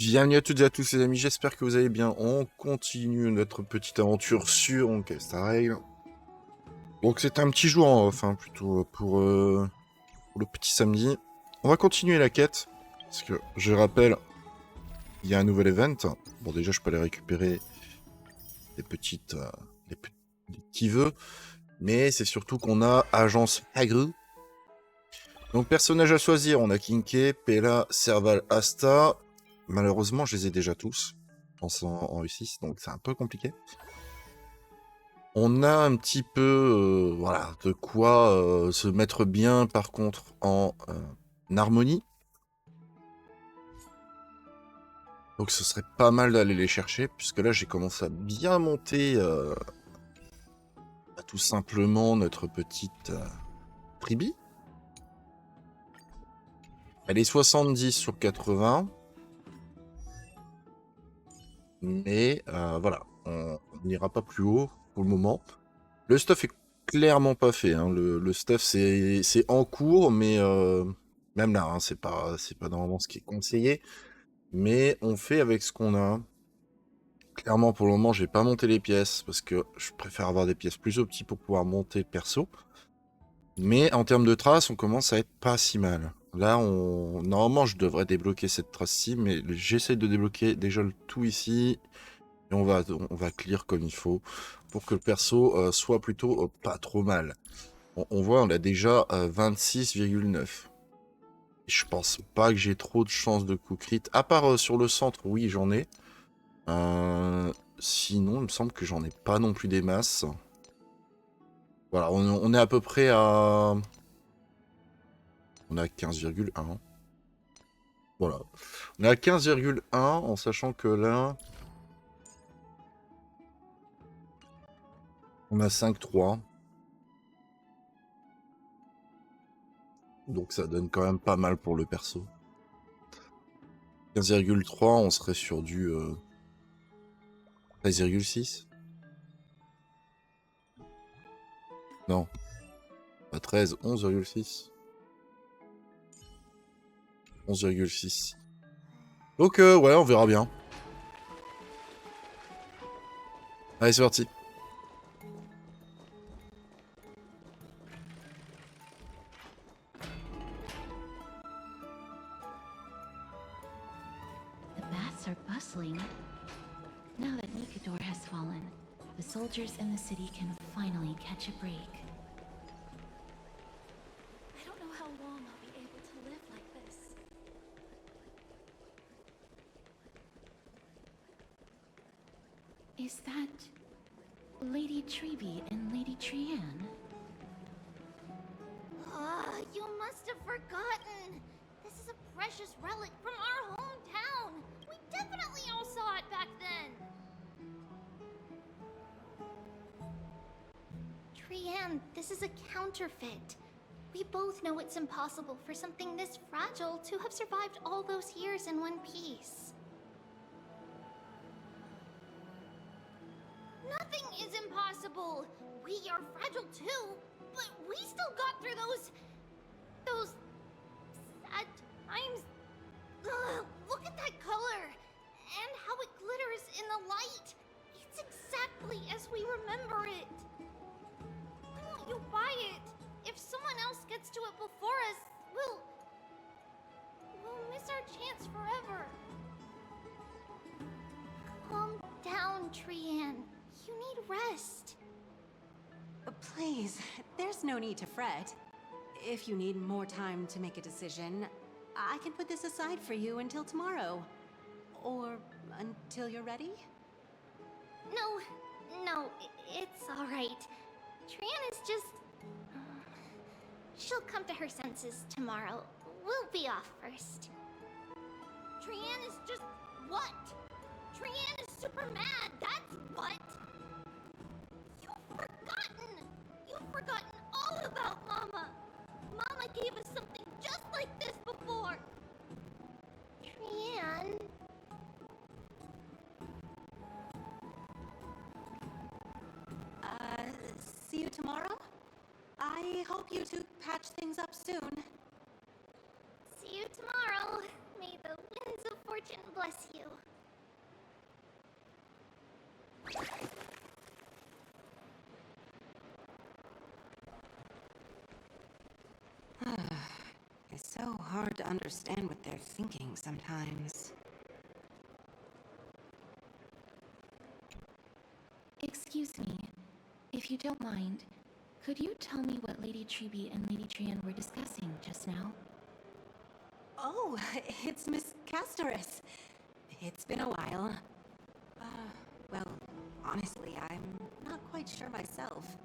Bienvenue à toutes et à tous les amis, j'espère que vous allez bien. On continue notre petite aventure sur Honkai. Donc c'est un petit jour en off, hein, plutôt pour le petit samedi. On va continuer la quête, parce que je rappelle, il y a un nouvel event. Bon déjà je peux aller récupérer des petites, des petits vœux, mais c'est surtout qu'on a agence Agru. Donc personnage à choisir, on a Kinké, Pella, Serval, Asta. Malheureusement je les ai déjà tous en Russie, donc c'est un peu compliqué. On a un petit peu voilà, de quoi se mettre bien par contre en harmonie. Donc ce serait pas mal d'aller les chercher, puisque là j'ai commencé à bien monter tout simplement notre petite tribu. Elle est 70 sur 80. Mais voilà, on n'ira pas plus haut pour le moment. Le stuff est clairement pas fait, hein. Le stuff c'est en cours, mais même là, hein, c'est pas normalement ce qui est conseillé. Mais on fait avec ce qu'on a. Clairement, pour le moment, j'ai pas monté les pièces parce que je préfère avoir des pièces plus optiques pour pouvoir monter le perso. Mais en termes de traces, on commence à être pas si mal. Là, normalement, je devrais débloquer cette trace-ci, mais j'essaie de débloquer déjà le tout ici. Et on va clear comme il faut pour que le perso soit plutôt pas trop mal. On voit, on a déjà 26,9. Je pense pas que j'ai trop de chances de coup crit. À part sur le centre, oui, j'en ai. Sinon, il me semble que j'en ai pas non plus des masses. Voilà, on est à peu près à... On a 15,1. Voilà. On est à 15,1 en sachant que là... On a 5,3. Donc ça donne quand même pas mal pour le perso. 15,3, on serait sur du 13,6. Non, pas 13, 11,6. 11,6. Donc ouais, on verra bien. Allez, c'est parti. The baths are bustling. Now that Nikador has fallen, the soldiers in the city can finally catch a break. I don't know how long I'll be able to live like this. Is that Lady Treeby and Lady Trianne? Ah, you must have forgotten. This is a precious relic from our hometown. We definitely all saw it back then. Trianne, this is a counterfeit. We both know it's impossible for something this fragile to have survived all those years in one piece. Nothing is impossible. We are fragile too, but we still got through those sad times. Ugh, look at that color and how it glitters in the light. It's exactly as we remember it. Why won't you buy it? If someone else gets to it before us, we'll miss our chance forever. Calm down, Trianne. You need rest. Please, there's no need to fret. If you need more time to make a decision, I can put this aside for you until tomorrow. Or until you're ready? No, it's all right. Trianne is just... She'll come to her senses tomorrow. We'll be off first. Trianne is just... what? Trianne is super mad, that's what! You've forgotten all about Mama! Mama gave us something just like this before! Trianne... See you tomorrow? I hope you two patch things up soon. See you tomorrow. May the winds of fortune fortune bless you. It's so hard to understand what they're thinking sometimes. Excuse me, if you don't mind, could you tell me what Lady Treby and Lady Trian were discussing just now? Oh, it's Miss Castoris. It's been a while. Well, honestly, I'm not quite sure myself.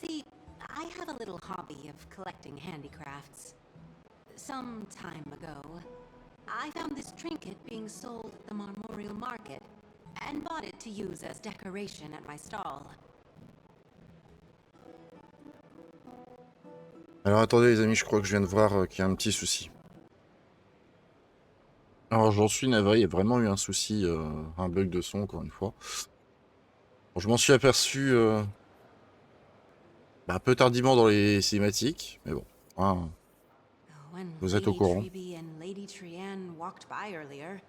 See, I have a little hobby of collecting handicrafts. Some time ago, I found this trinket being sold at the Marmorial Market and bought it to use as decoration at my stall. Alors attendez les amis, je crois que je viens de voir qu'il y a un petit souci. Alors j'en suis navré, il y a vraiment eu un souci, un bug de son encore une fois. Bon, je m'en suis aperçu un peu tardivement dans les cinématiques, mais bon, hein, When vous êtes au Lady courant. Treby and Lady Trian walked by earlier,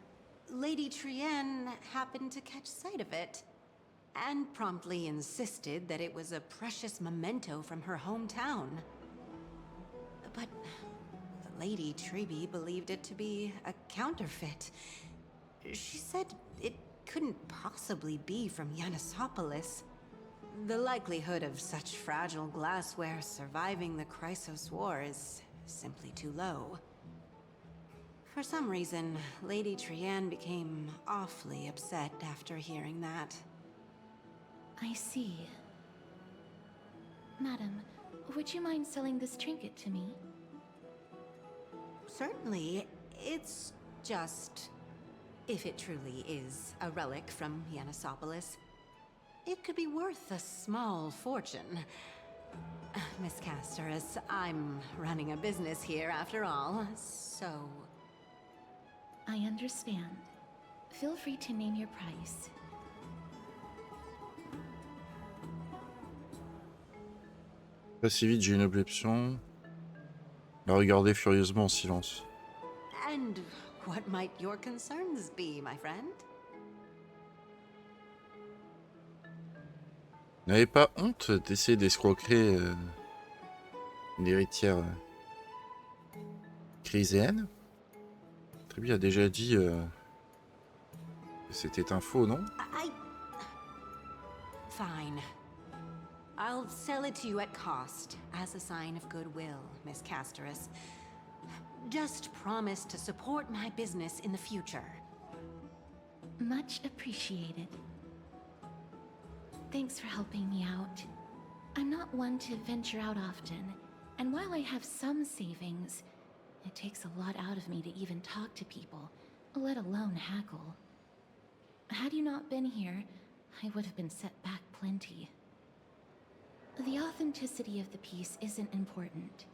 Lady Trian happened to catch sight of it and promptly insisted that it was a precious memento from her hometown. But Lady Treby believed it to be a counterfeit. She said it couldn't possibly be from Yanisopolis. The likelihood of such fragile glassware surviving the Chrysos War is simply too low. For some reason, Lady Trian became awfully upset after hearing that. I see. Madam, would you mind selling this trinket to me? Certainly, it's just... if it truly is a relic from Yanisopolis, it could be worth a small fortune. Miss Castoris, I'm running a business here after all, so... I understand. Feel free to name your price. Pas si vite, j'ai une objection. La regarder furieusement en silence. And what might your concerns be, my friend? N'avez pas honte d'essayer d'escroquer une héritière chryséenne? Triby a déjà dit que c'était un faux, non? Fine. I'll sell it to you at cost, as a sign of goodwill, Miss Castoris. Just promise to support my business in the future. Much appreciated. Thanks for helping me out. I'm not one to venture out often, and while I have some savings, it takes a lot out of me to even talk to people, let alone haggle. Had you not been here, I would have been set back plenty. The authenticity of the piece isn't important.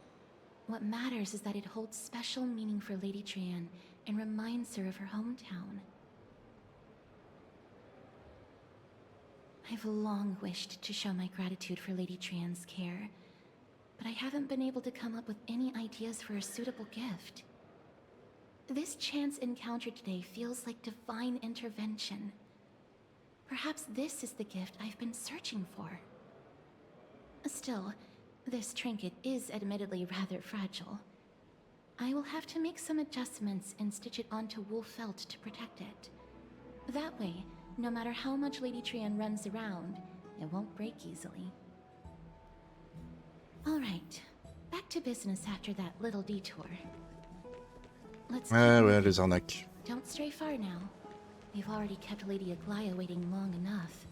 What matters is that it holds special meaning for Lady Trian and reminds her of her hometown. I've long wished to show my gratitude for Lady Trian's care, but I haven't been able to come up with any ideas for a suitable gift. This chance encounter today feels like divine intervention. Perhaps this is the gift I've been searching for. Still, this trinket is admittedly rather fragile. I will have to make some adjustments and stitch it onto wool felt to protect it. That way, no matter how much Lady Trian runs around, it won't break easily. Alright, back to business after that little detour. Let's keep Ouais, moving. les arnaques. Don't stray far now. We've already kept Lady Aglaya waiting long enough.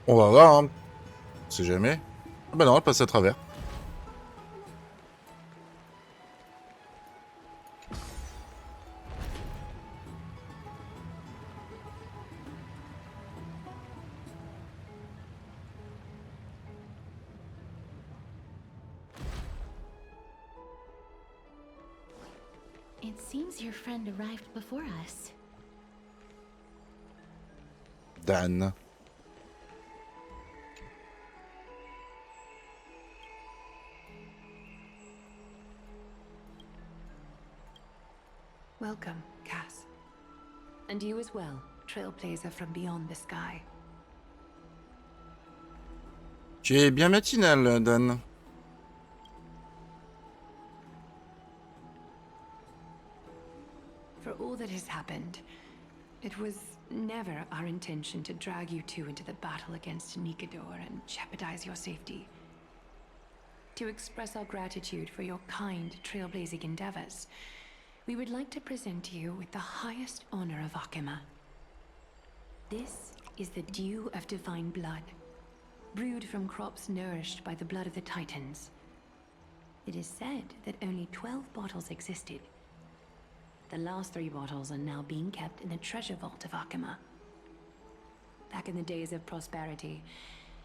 On va voir, hein. On sait jamais. Ah bah non, elle passe à travers. It seems your friend arrived before us. Dan. Welcome, Cass. And you as well, trailblazer from beyond the sky. Tu es bien matinal, Dan. For all that has happened, it was never our intention to drag you two into the battle against Nikador and jeopardize your safety. To express our gratitude for your kind trailblazing endeavors, we would like to present you with the highest honor of Akima. This is the dew of divine blood, brewed from crops nourished by the blood of the Titans. It is said that only 12 bottles existed. The last 3 bottles are now being kept in the treasure vault of Akima. Back in the days of prosperity,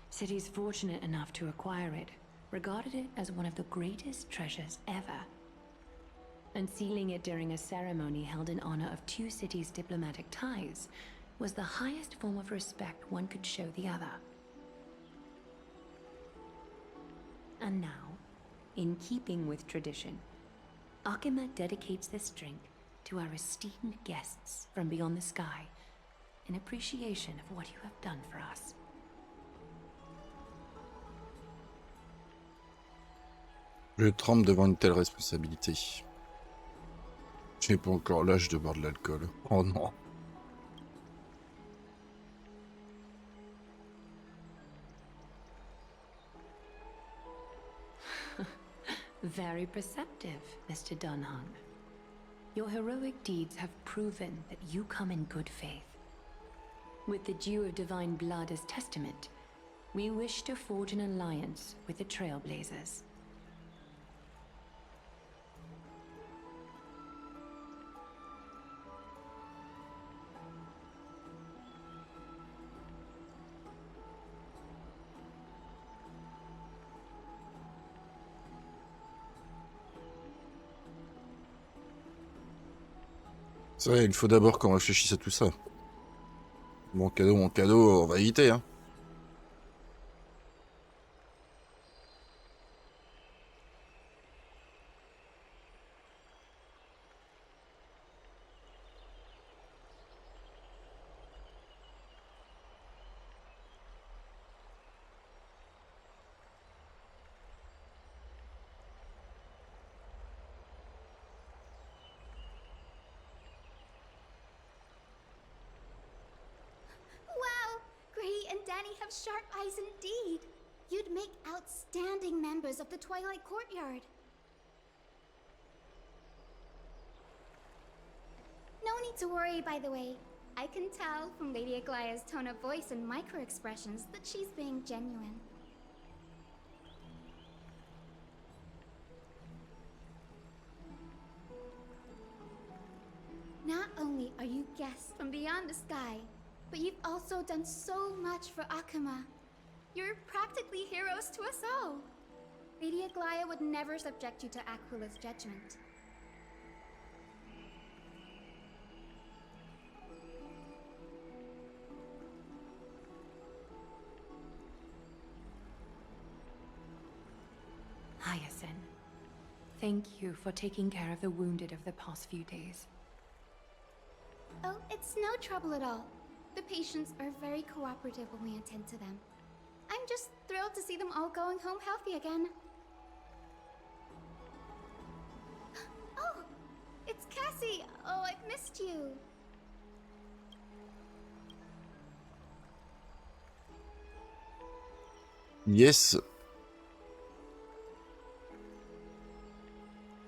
cities fortunate enough to acquire it regarded it as one of the greatest treasures ever. Unsealing it during a ceremony held in honor of 2 cities' diplomatic ties was the highest form of respect one could show the other. And now, in keeping with tradition, Akima dedicates this drink to our esteemed guests from beyond the sky in appreciation of what you have done for us. Je tremble devant une telle responsabilité. Je n'ai pas encore l'âge de boire de l'alcool. Oh non. Very perceptive, Mr. Dunhung. Your heroic deeds have proven that you come in good faith. With the dew of divine blood as testament, we wish to forge an alliance with the Trailblazers. C'est vrai, il faut d'abord qu'on réfléchisse à tout ça. Mon cadeau, on va éviter, hein. Wow! Gray and Danny have sharp eyes indeed. You'd make outstanding members of the Twilight Courtyard. No need to worry, by the way. I can tell from Lady Aglaya's tone of voice and micro-expressions that she's being genuine. Not only are you guests from beyond the sky, but you've also done so much for Akima. You're practically heroes to us all. Lady Aglaya would never subject you to Aquila's judgment. Hyacinth, thank you for taking care of the wounded of the past few days. Oh, it's no trouble at all. The patients are very cooperative when we attend to them. I'm just thrilled to see them all going home healthy again. Oh, it's Cassie. Oh, I've missed you. Yes.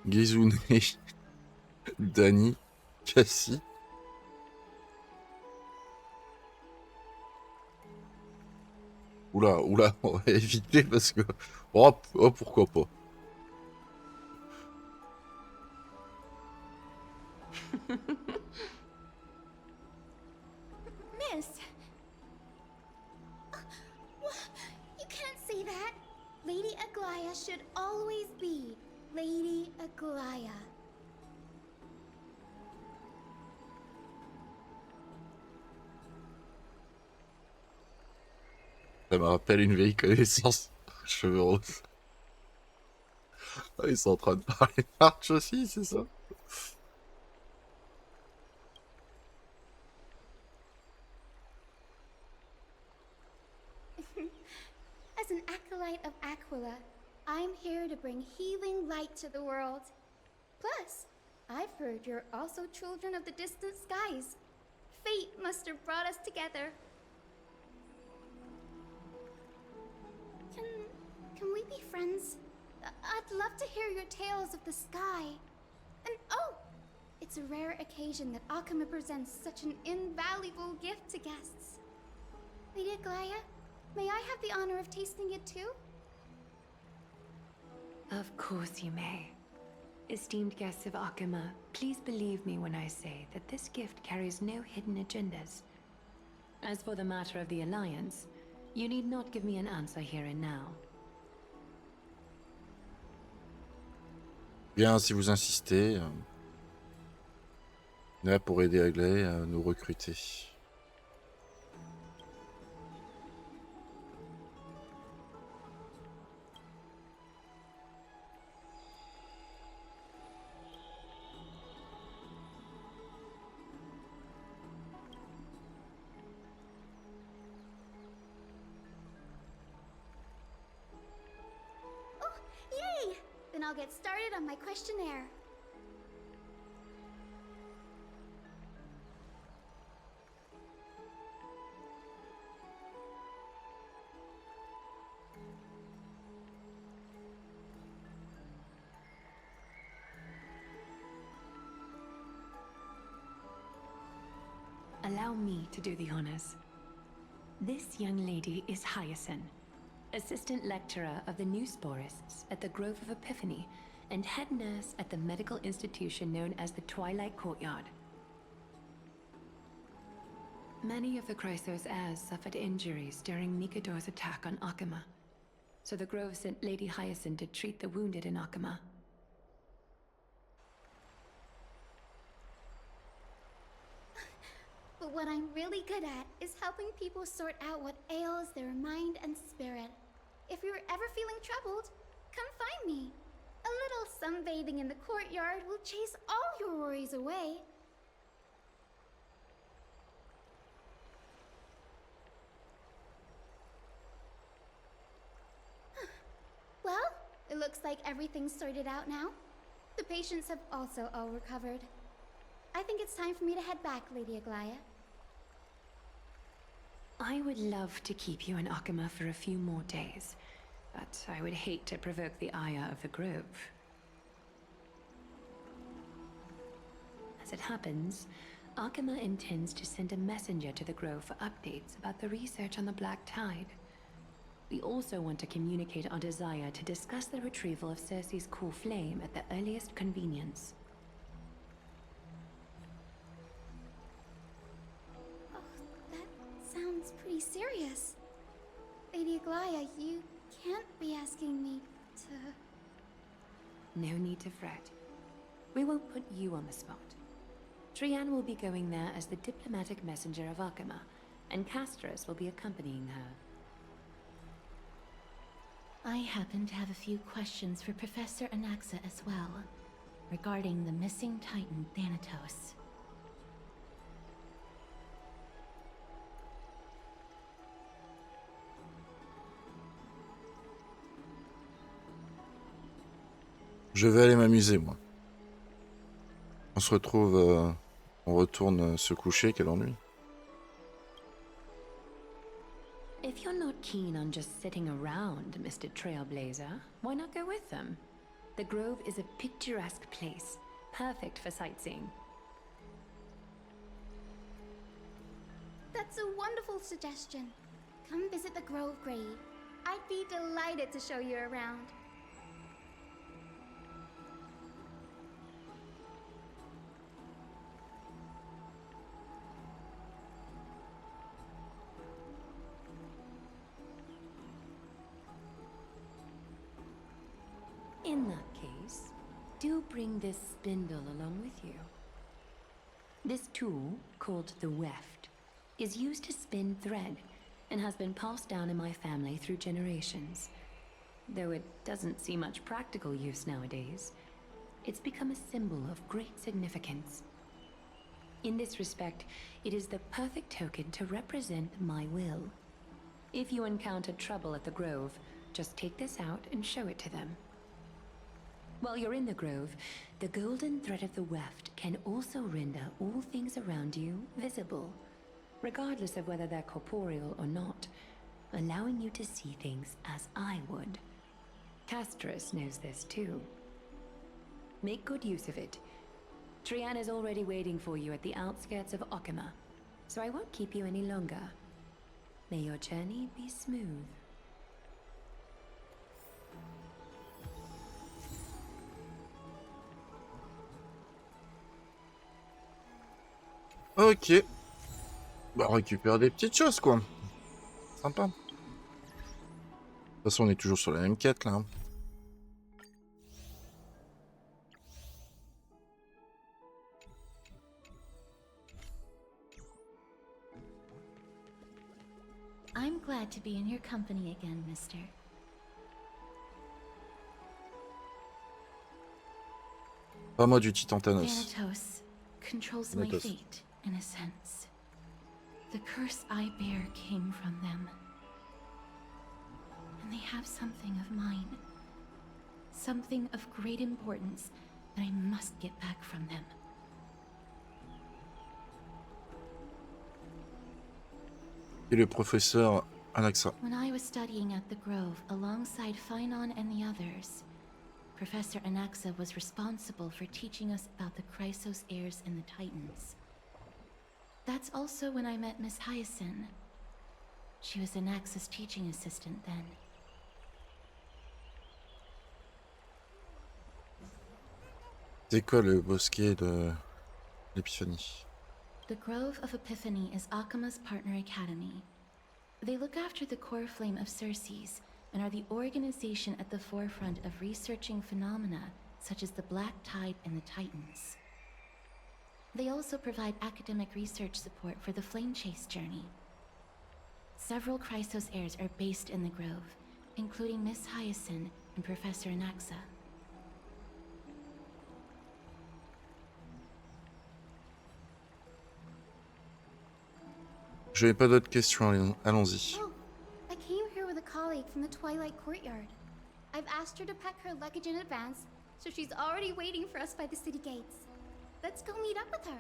Gizune, Dani, Cassie. Oula, on va éviter parce que... Oh, pourquoi pas. Miss! You can't say that. Lady Aglaya should always be Lady Aglaya. Ça me rappelle une vieille connaissance. Cheveux roses. Ah, ils sont en train de parler de marche aussi, c'est ça? As an acolyte of Aquila, I'm here to bring healing light to the world. Plus, I've heard you're also children of the distant skies. Fate must have brought us together. Can we be friends? I'd love to hear your tales of the sky. And oh, it's a rare occasion that Akama presents such an invaluable gift to guests. Lady Aglaya, may I have the honor of tasting it too? Of course you may. Esteemed guests of Akama, please believe me when I say that this gift carries no hidden agendas. As for the matter of the Alliance, you need not give me an answer here and now. Bien, si vous insistez, là pour aider Aglé à nous recruter. Yay! Then I'll get started on my questionnaire. Allow me to do the honors. This young lady is Hyacinth, assistant lecturer of the new sporists at the Grove of Epiphany and head nurse at the medical institution known as the Twilight Courtyard. Many of the Chrysos heirs suffered injuries during Nikador's attack on Akama, so the Grove sent Lady Hyacinth to treat the wounded in Akama. But what I'm really good at is helping people sort out what ails their mind and spirit. If you're ever feeling troubled, come find me. A little sunbathing in the courtyard will chase all your worries away. Well, it looks like everything's sorted out now. The patients have also all recovered. I think it's time for me to head back, Lady Aglaya. I would love to keep you in Akama for a few more days, but I would hate to provoke the ire of the Grove. As it happens, Akama intends to send a messenger to the Grove for updates about the research on the Black Tide. We also want to communicate our desire to discuss the retrieval of Circe's core flame at the earliest convenience. Sounds pretty serious. Lady Aglaya, you can't be asking me to... No need to fret. We won't put you on the spot. Trianne will be going there as the diplomatic messenger of Akama, and Castris will be accompanying her. I happen to have a few questions for Professor Anaxa as well, regarding the missing Titan Thanatos. Je vais aller m'amuser, moi. On se retrouve... on retourne se coucher, quel ennui. If you're not keen on just sitting around, Mr. Trailblazer, why not go with them? The Grove is a picturesque place, perfect for sightseeing. That's a wonderful suggestion. Come visit the Grove, Grey. I'd be delighted to show you around. In that case, do bring this spindle along with you. This tool, called the weft, is used to spin thread, and has been passed down in my family through generations. Though it doesn't see much practical use nowadays, it's become a symbol of great significance. In this respect, it is the perfect token to represent my will. If you encounter trouble at the Grove, just take this out and show it to them. While you're in the Grove, the golden thread of the weft can also render all things around you visible, regardless of whether they're corporeal or not, allowing you to see things as I would. Castris knows this too. Make good use of it. Trian is already waiting for you at the outskirts of Okima, so I won't keep you any longer. May your journey be smooth. Ok. Bah, on récupère des petites choses, quoi. Sympa. De toute façon, on est toujours sur la même quête, là. I'm glad to be in your company again, mister. Pas moi du titan Thanos. Thanatos controls my Thanatos. fate, in a sense. The curse I bear came from them. And they have something of mine. Something of great importance that I must get back from them. Et le professeur Anaxa. When I was studying at the Grove alongside Phynon and the others, Professor Anaxa was responsible for teaching us about the Chrysos heirs and the Titans. That's also when I met Miss Hyacinth. She was Anaxa's teaching assistant then. C'est quoi le bosquet de l'épiphanie? The Grove of Epiphany is Akima's partner academy. They look after the core flame of Circes and are the organization at the forefront of researching phenomena such as the Black Tide and the Titans. They also provide academic research support for the Flame Chase journey. Several Chrysos heirs are based in the Grove, including Miss Hyacinth and Professor Anaxa. Je n'ai pas d'autres questions, allons-y. Oh, I came here with a colleague from the Twilight Courtyard. I've asked her to pack her luggage in advance, so she's already waiting for us by the city gates. Let's go meet up with her.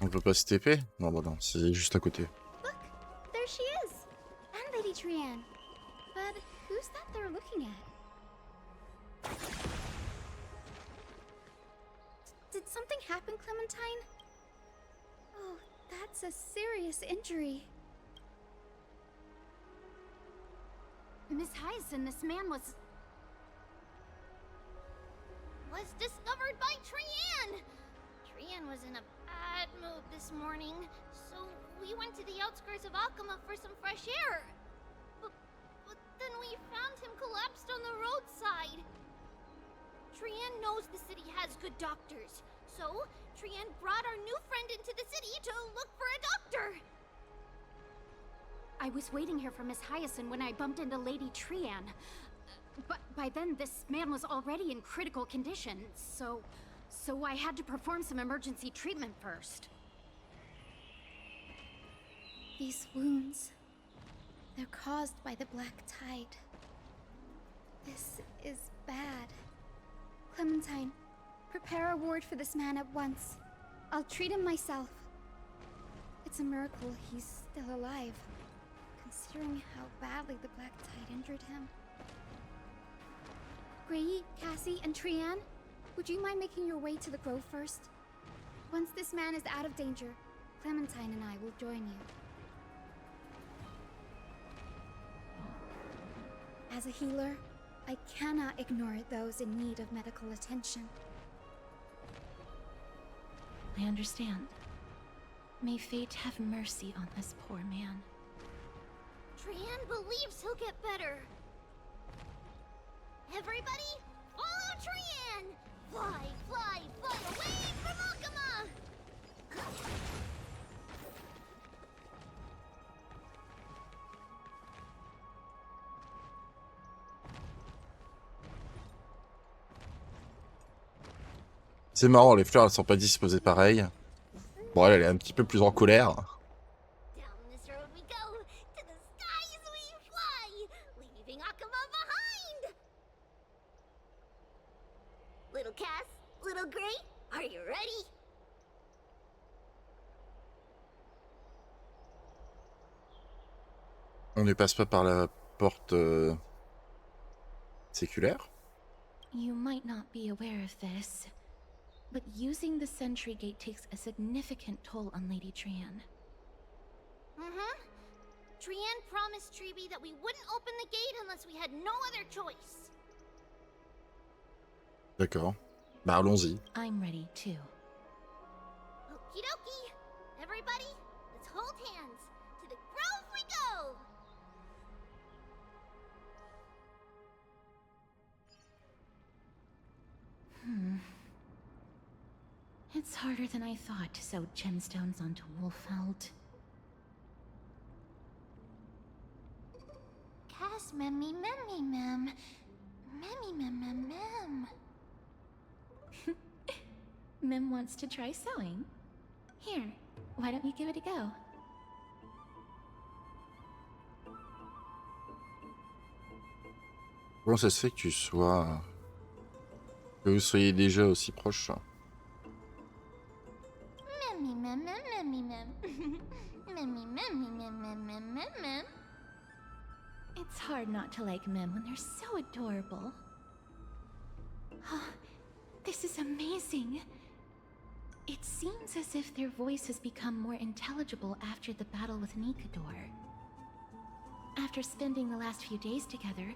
On peut pas se TP? Non, bah non, c'est juste à côté. Look, there she is, and Lady Trian. But who's that they're looking at? Did something happen, Clementine? Oh, that's a serious injury. Miss Hyacinth, this man was discovered by Trian! Trian was in a bad mood this morning, so we went to the outskirts of Okima for some fresh air. But then we found him collapsed on the roadside. Trian knows the city has good doctors, so Trian brought our new friend into the city to look for a doctor. I was waiting here for Miss Hyacinth when I bumped into Lady Trian. But by then, this man was already in critical condition, so I had to perform some emergency treatment first. These wounds, they're caused by the Black Tide. This is bad. Clementine, prepare a ward for this man at once. I'll treat him myself. It's a miracle he's still alive, considering how badly the Black Tide injured him. Gray, Cassie, and Trian, would you mind making your way to the Grove first? Once this man is out of danger, Clementine and I will join you. As a healer, I cannot ignore those in need of medical attention. I understand. May fate have mercy on this poor man. Trian believes he'll get better. Everybody, follow Trian! Fly, fly, fly away from Akuma! C'est marrant, les fleurs elles sont pas disposées pareil. Bon, elle est un petit peu plus en colère. Down this road we go, to the skies we fly, leaving Akuma behind! Little Cass, little Gray, are you ready? On ne passe pas par la porte séculaire. You might not be aware of this, but using the sentry gate takes a significant toll on Lady Trian. Mm-hmm. Trian promised Treeby that we wouldn't open the gate unless we had no other choice. D'accord. Bah allons-y. I'm ready too. Okie dokie. Everybody, let's hold hands. To the grove we go! It's harder than I thought to sew gemstones onto Wolfeld. Cass, memmy, mem. Memmy, mem. Mim wants to try sewing. Here, why don't you give it a go? Comment ça se fait que tu sois... que vous soyez déjà aussi proches? Memmy, mem. Mem. It's hard not to like Mim when they're so adorable. Oh, this is amazing. It seems as if their voice has become more intelligible after the battle with Nikador. After spending the last few days together,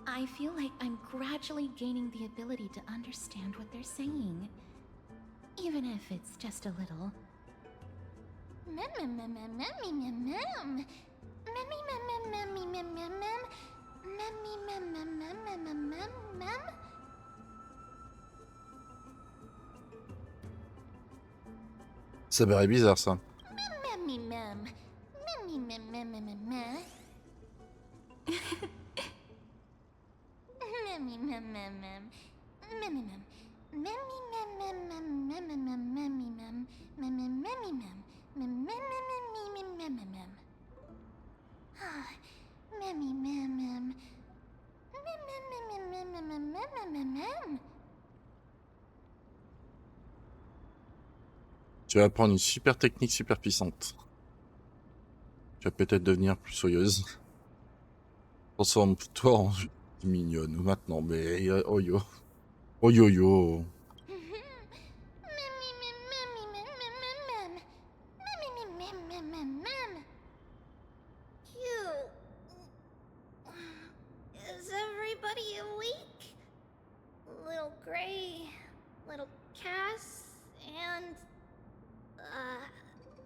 I feel like I'm gradually gaining the ability to understand what they're saying. Even if it's just a little. Ça paraît bizarre ça. Tu vas apprendre une super technique super puissante. Tu vas peut-être devenir plus soyeuse. Transforme-toi en mignonne maintenant, mais oh yo. Oh yo yo. Cute. Is everybody awake? Little Gray, little Cass, and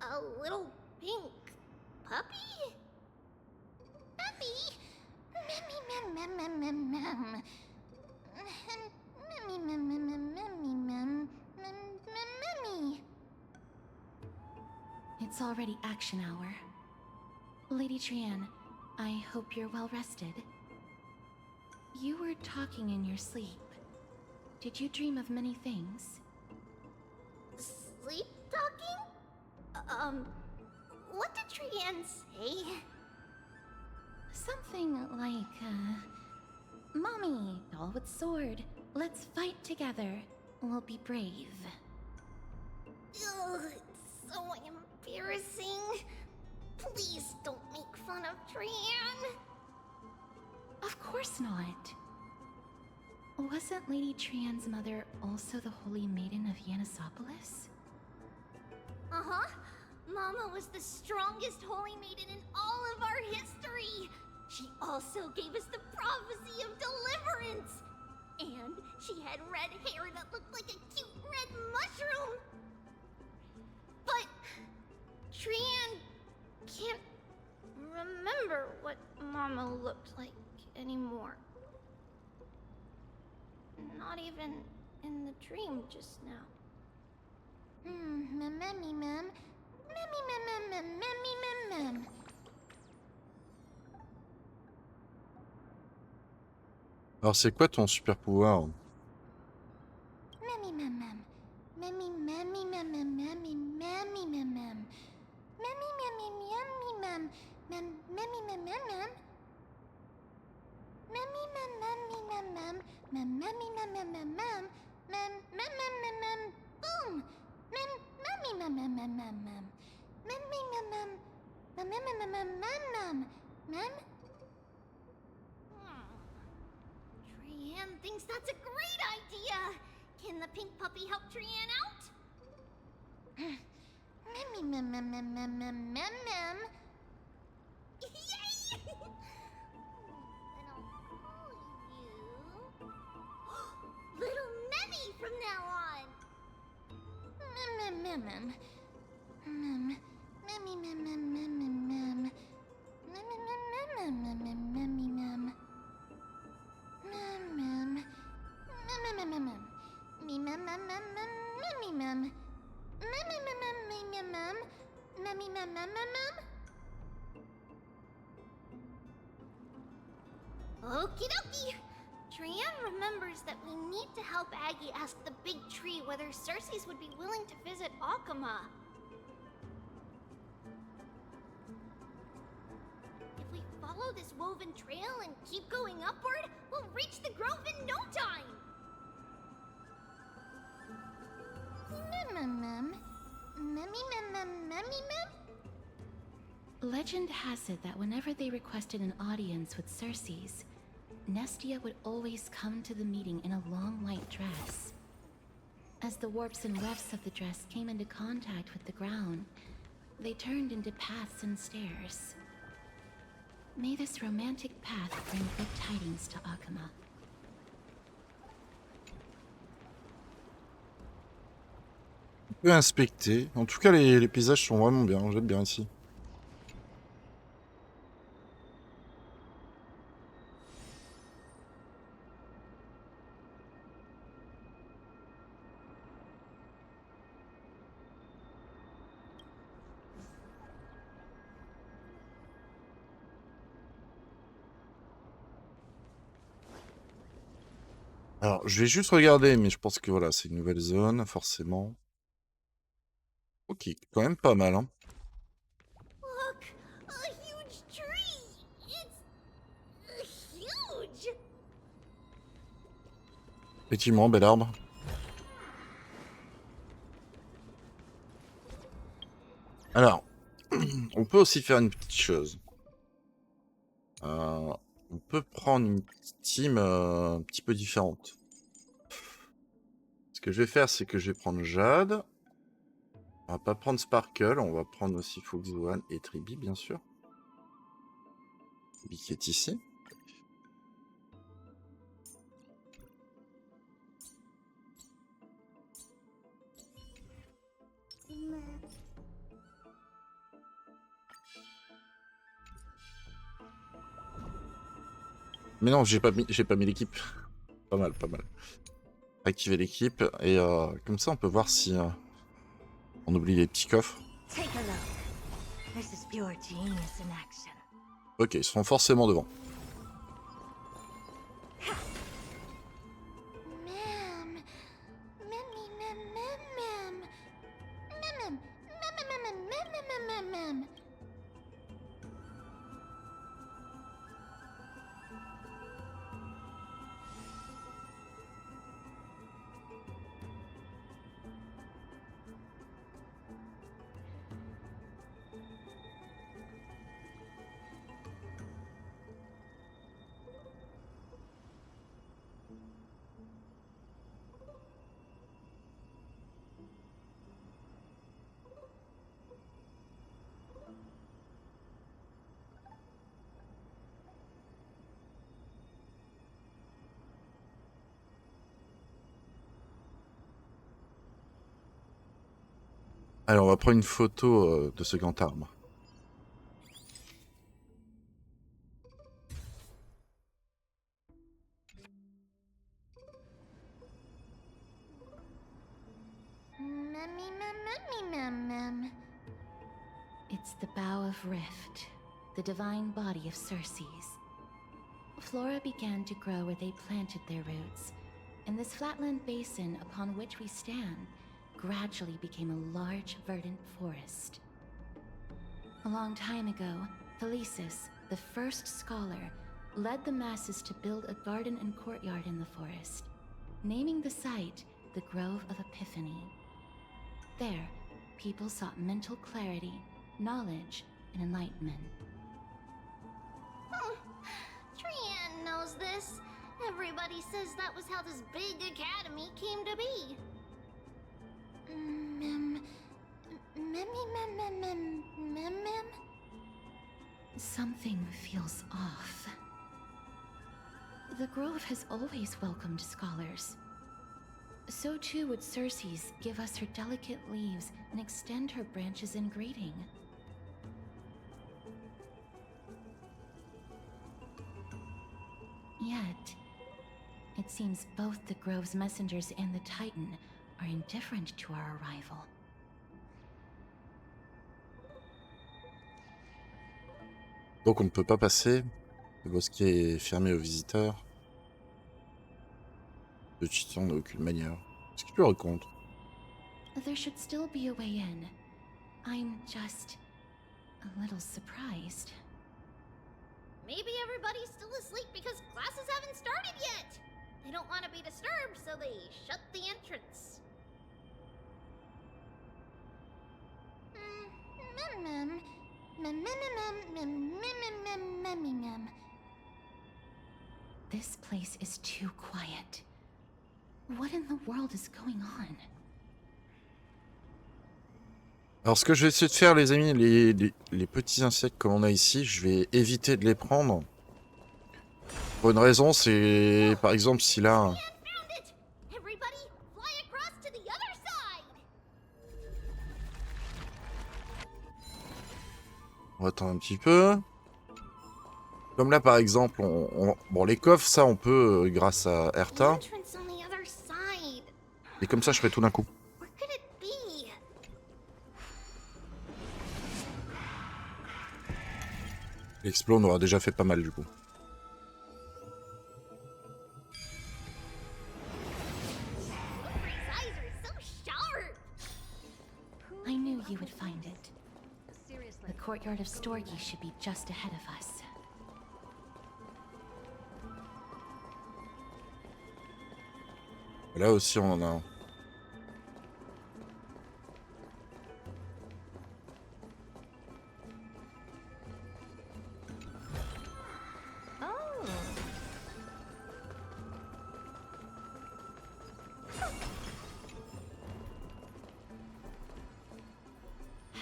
a little pink puppy? Puppy? It's already action hour. Lady Trian, I hope you're well rested. You were talking in your sleep. Did you dream of many things? Sleep talking? What did Trian say? Something like, Mommy, doll with sword, let's fight together. We'll be brave. Ugh, it's so embarrassing. Please don't make fun of Trian. Of course not. Wasn't Lady Trian's mother also the Holy Maiden of Yanisopolis? Uh-huh. Mama was the strongest holy maiden in all of our history. She also gave us the prophecy of deliverance. And she had red hair that looked like a cute red mushroom. Trian can't remember what Mama looked like anymore. Not even in the dream just now. Alors, c'est quoi ton super pouvoir? Trian thinks that's a great idea. Can the pink puppy help Trian out? Yay! Then I'll call you Little Memmy from now on. Okie dokie. Trian remembers that we need to help Aggie ask the big tree whether Cersei's would be willing to visit Akama. If we follow this woven trail and keep going upward, we'll reach the grove in no time. Legend has it that whenever they requested an audience with Cersei's, Nestia would always come to the meeting in a long white dress. As the warps and wefts of the dress came into contact with the ground, they turned into paths and stairs. May this romantic path bring good tidings to Akama. On peut inspecter. En tout cas, les paysages sont vraiment bien. J'aime bien ici. Alors, je vais juste regarder, mais je pense que voilà, c'est une nouvelle zone, forcément. Ok, quand même pas mal, hein. Look, a huge tree. It's huge. Effectivement, bel arbre. Alors, on peut aussi faire une petite chose. On peut prendre une petite team un petit peu différente. Ce que je vais faire, c'est que je vais prendre Jade. On va pas prendre Sparkle, on va prendre aussi Fox One et Triby, bien sûr. Triby qui est ici. Mais non, j'ai pas mis l'équipe. Pas mal, pas mal. Activer l'équipe et comme ça on peut voir si on oublie les petits coffres. Ok, ils seront forcément devant. Alors, on va prendre une photo de ce grand arbre. It's the bough of Rift, the divine body of Circe's. Flora began to grow where they planted their roots, and this flatland basin upon which we stand gradually became a large, verdant forest. A long time ago, Thelesis, the first scholar, led the masses to build a garden and courtyard in the forest, naming the site the Grove of Epiphany. There, people sought mental clarity, knowledge, and enlightenment. Trian knows this. Everybody says that was how this big academy came to be. Something feels off. The Grove has always welcomed scholars. So too would Circe's give us her delicate leaves and extend her branches in greeting. Yet, it seems both the Grove's messengers and the Titan are indifferent to our arrival. Donc on ne peut pas passer. Le bosquet est fermé aux visiteurs. Le titan n'a aucune manière. Qu'est-ce qu'il lui raconte? There should still be a way in. I'm just a little surprised. Maybe everybody's still asleep because classes haven't started yet. They don't want to be disturbed, so they shut the entrance. This place is too quiet. What in the world is going on? Alors ce que je vais essayer de faire les amis, les petits insectes comme on a ici, je vais éviter de les prendre. Pour une raison, c'est par exemple si là... On va attendre un petit peu. Comme là par exemple, bon les coffres ça on peut grâce à Erta. Et comme ça je ferai tout d'un coup. L'explo on aura déjà fait pas mal du coup. I knew you would find it. The courtyard of Storgi should be just ahead of us. Là aussi on en a un.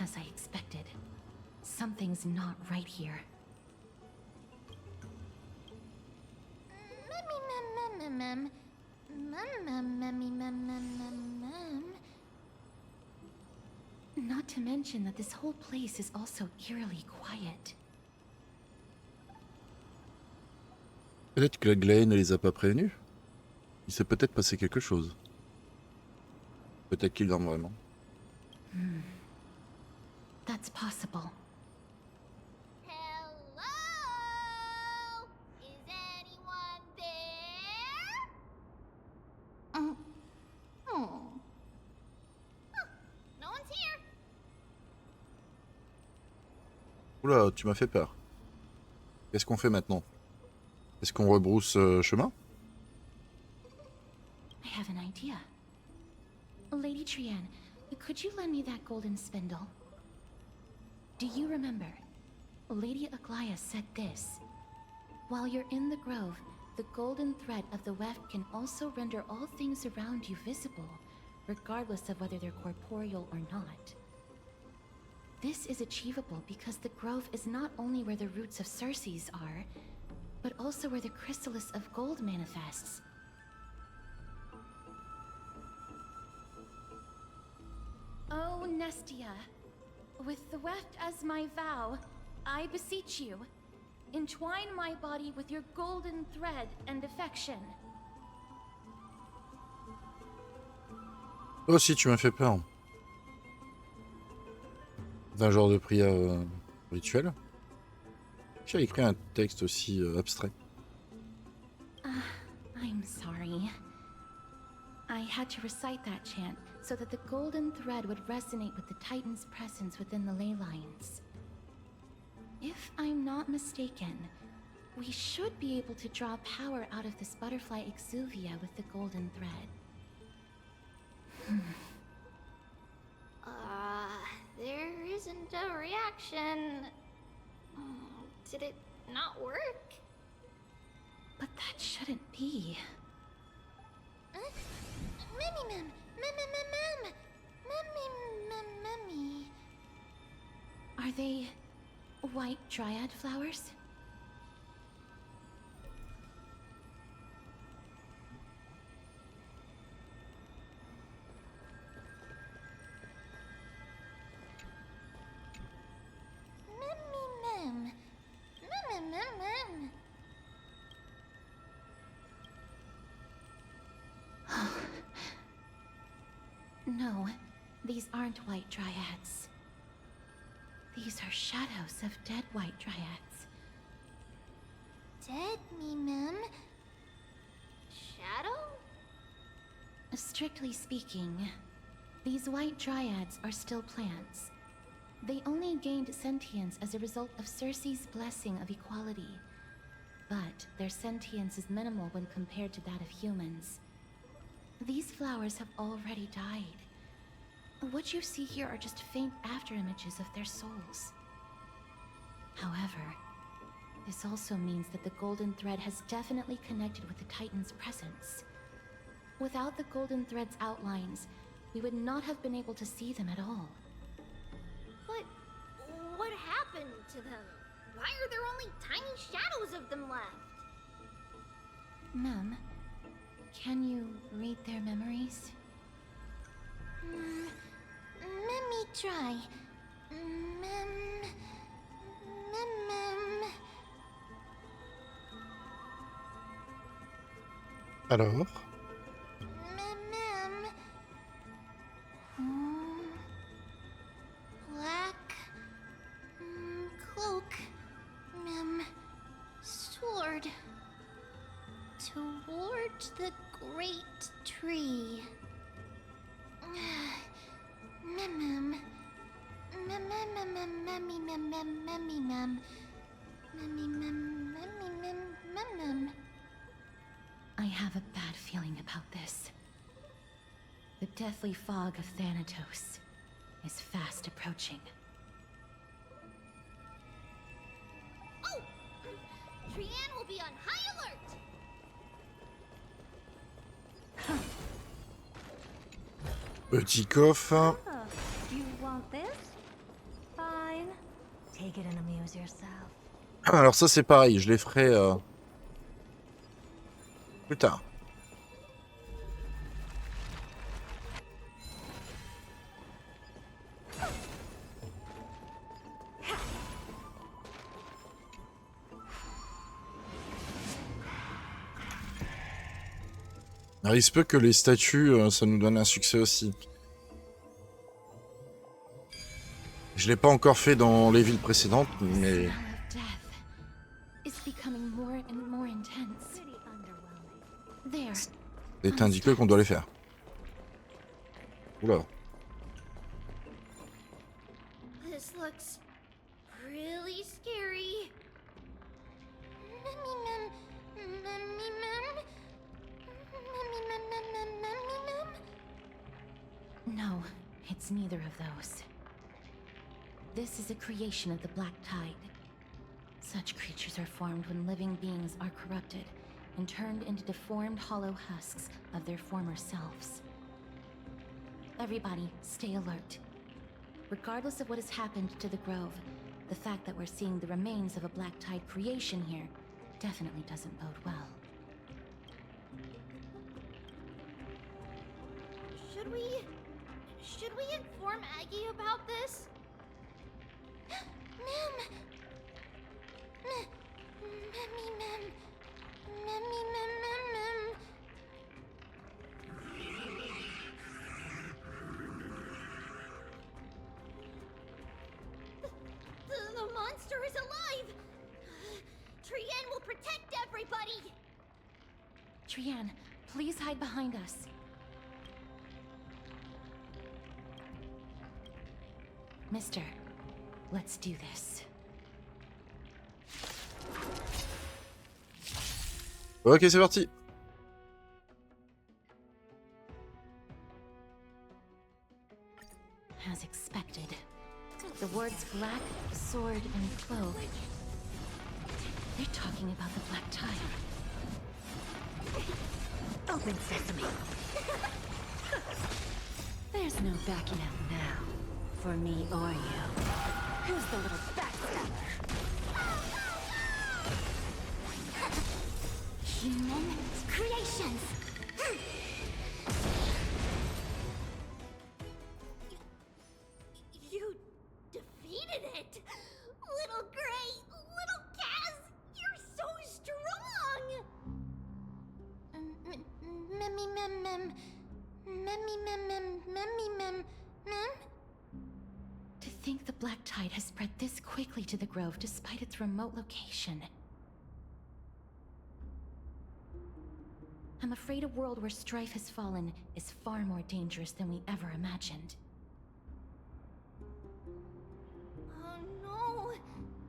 As I expected, something's not right here. Not to mention that this whole place is also eerily quiet. Peut-être que la Glaie ne les a pas prévenus. Il s'est peut-être passé quelque chose. Peut-être qu'il dorment vraiment. That's possible. Hello? Is anyone there? No one's here. Oula, tu m'as fait peur. Qu'est-ce qu'on fait maintenant? Est-ce qu'on rebrousse chemin? I have an idea. Lady Trian, could you lend me that golden spindle? Do you remember? Lady Aglaia said this. While you're in the grove, the golden thread of the weft can also render all things around you visible, regardless of whether they're corporeal or not. This is achievable because the grove is not only where the roots of Circe's are, but also where the chrysalis of gold manifests. Oh, Nestia, with the weft as my vow, I beseech you, entwine my body with your golden thread and affection. Toi aussi, tu m'as fait peur. D'un genre de prière rituelle. J'ai écrit un texte aussi abstrait. I'm sorry. I had to recite that chant so that the golden thread would resonate with the Titan's presence within the ley lines. If I'm not mistaken, we should be able to draw power out of this butterfly exuvia with the golden thread. There isn't a reaction. Did it not work? But that shouldn't be. Mem. Mem. Are they white dryad flowers? Mem. No, these aren't white dryads. These are shadows of dead white dryads. Dead me, Mem. Shadow? Strictly speaking, these white dryads are still plants. They only gained sentience as a result of Circe's blessing of equality. But their sentience is minimal when compared to that of humans. These flowers have already died. What you see here are just faint afterimages of their souls. However, this also means that the golden thread has definitely connected with the Titan's presence. Without the golden thread's outlines, we would not have been able to see them at all. But what happened to them? Why are there only tiny shadows of them left? Mem, can you read their memories? Let me try. Mem. Alors? Black cloak, sword toward the great tree. I have a bad feeling about this. The deathly fog of Thanatos is fast approaching. Oh! Trianne will be on high alert! Petit coffre. You want this? Fine. Take it and amuse yourself. Alors ça c'est pareil, je les ferai plus tard. Alors, il se peut que les statues, ça nous donne un succès aussi. Je l'ai pas encore fait dans les villes précédentes, mais... C'est indiqué qu'on doit les faire. Oula. This looks really scary. No, it's neither of those. This is a creation of the Black Tide. Such creatures are formed when living beings are corrupted and turned into deformed hollow husks of their former selves. Everybody, stay alert. Regardless of what has happened to the Grove, the fact that we're seeing the remains of a Black Tide creation here definitely doesn't bode well. Should we inform Aggie about this? Mem! Memmy Mem. Memmy Mem Mem Mem. The monster is alive! Trienne will protect everybody! Trienne, please hide behind us. Mister, let's do this. Ok, c'est parti. As expected. The words black, sword, and cloak. They're talking about the black tide. Open sesame. There's no backing out now. For me or you. Who's the little backstabber? Human creations! You defeated it! Little Gray, little Kaz, you're so strong! Memmy Mem Mem. Memmy Mem Mem. Memmy Mem Mem. To think the black tide has spread this quickly to the grove despite its remote location. I'm afraid a world where strife has fallen is far more dangerous than we ever imagined. Oh no!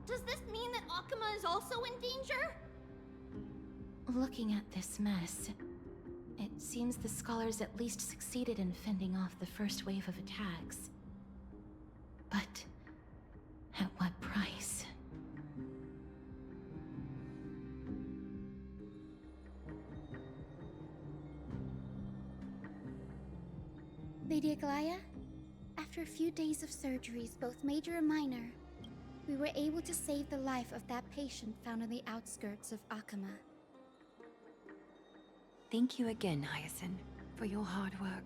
Does this mean that Akuma is also in danger? Looking at this mess, it seems the scholars at least succeeded in fending off the first wave of attacks. But at what price? Lady Aglaya, after a few days of surgeries, both major and minor, we were able to save the life of that patient found on the outskirts of Akuma. Thank you again, Hyacinth, for your hard work.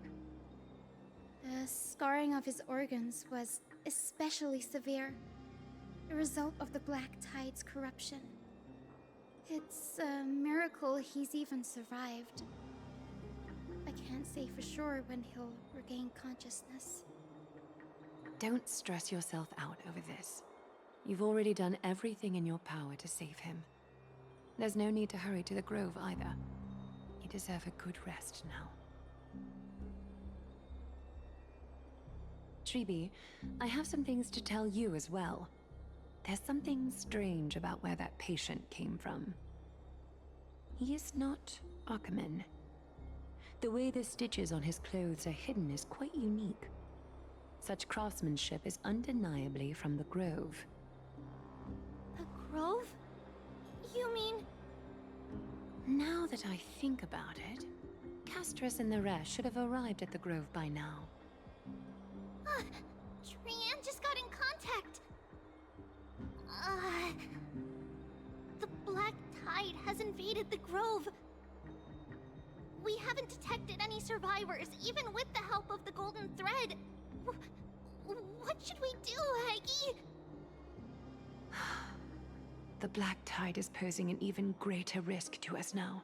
The scarring of his organs was especially severe, a result of the Black Tide's corruption. It's a miracle he's even survived. I can't say for sure when he'll regain consciousness. Don't stress yourself out over this. You've already done everything in your power to save him. There's no need to hurry to the grove either. You deserve a good rest now. Tribi, I have some things to tell you as well. There's something strange about where that patient came from. He is not Akuman. The way the stitches on his clothes are hidden is quite unique. Such craftsmanship is undeniably from the grove. The grove? You mean... Now that I think about it, Castris and the rest should have arrived at the grove by now. Trienne just got in contact. The Black Tide has invaded the grove. We haven't detected any survivors, even with the help of the Golden Thread. What should we do, Aggie? The Black Tide is posing an even greater risk to us now.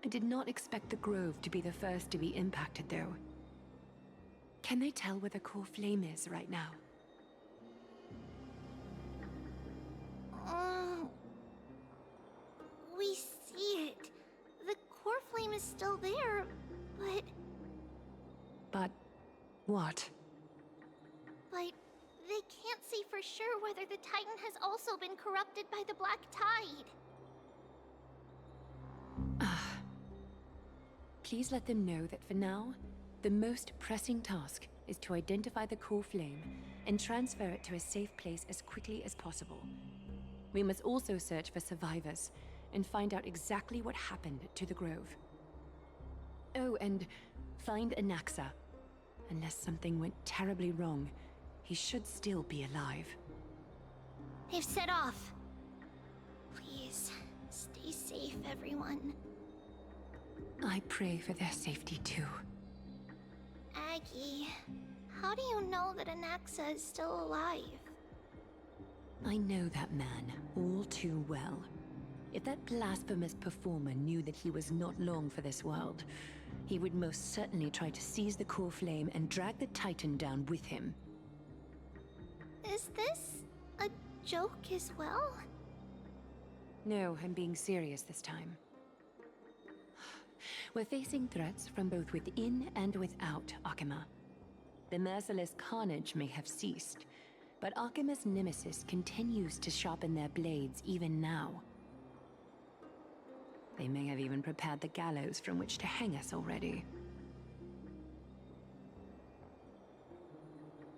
I did not expect the grove to be the first to be impacted, though. Can they tell where the core flame is right now? We see it. The core flame is still there, but... But what? But they can't say for sure whether the Titan has also been corrupted by the Black Tide. Please let them know that for now, the most pressing task is to identify the core flame and transfer it to a safe place as quickly as possible. We must also search for survivors and find out exactly what happened to the grove. Oh, and find Anaxa. Unless something went terribly wrong, he should still be alive. They've set off. Please, stay safe, everyone. I pray for their safety too. Aggie, how do you know that Anaxa is still alive? I know that man all too well. If that blasphemous performer knew that he was not long for this world, he would most certainly try to seize the core flame and drag the Titan down with him. Is this a joke as well? No, I'm being serious this time. We're facing threats from both within and without Akima. The merciless carnage may have ceased, but Akima's nemesis continues to sharpen their blades even now. They may have even prepared the gallows from which to hang us already.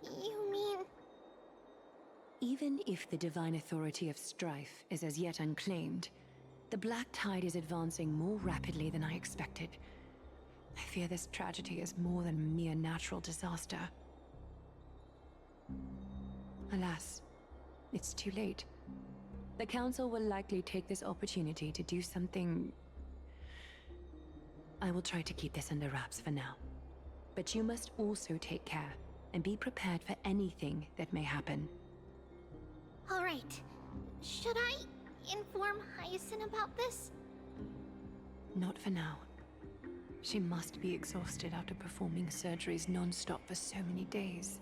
You mean... Even if the divine authority of strife is as yet unclaimed, the Black Tide is advancing more rapidly than I expected. I fear this tragedy is more than a mere natural disaster. Alas, it's too late. The Council will likely take this opportunity to do something... I will try to keep this under wraps for now. But you must also take care and be prepared for anything that may happen. Alright. Should I inform Hyacinth about this? Not for now. She must be exhausted after performing surgeries non-stop for so many days.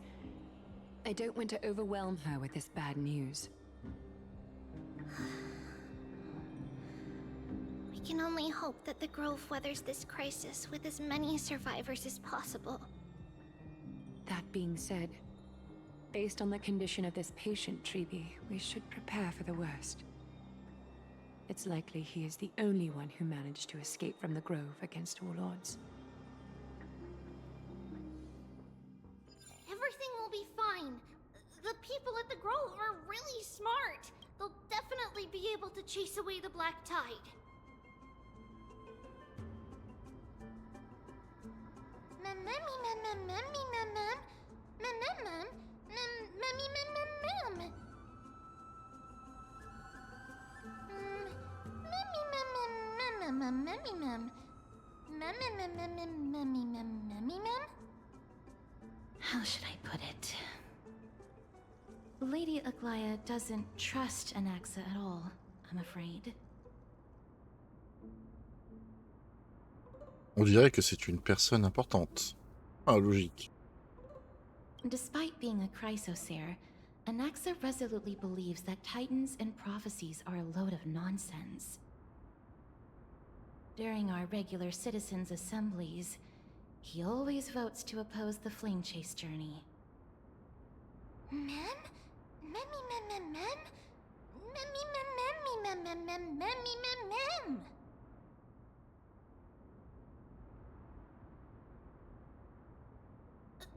I don't want to overwhelm her with this bad news. We can only hope that the Grove weathers this crisis with as many survivors as possible. That being said, based on the condition of this patient, Treeby, we should prepare for the worst. It's likely he is the only one who managed to escape from the Grove against all odds. Everything will be fine. The people at the Grove are really smart. They'll definitely be able to chase away the Black Tide. How should I put it? Lady Aglaya doesn't trust Anaxa at all, I'm afraid. On dirait que c'est une personne importante. Ah, logique. Despite being a chrysosaur, Anaxa resolutely believes that titans and prophecies are a load of nonsense. During our regular citizens' assemblies, he always votes to oppose the flame chase journey. Mem? Memmy mem mem mem? Memmy mem memmy mem mem mem memmy mem mem!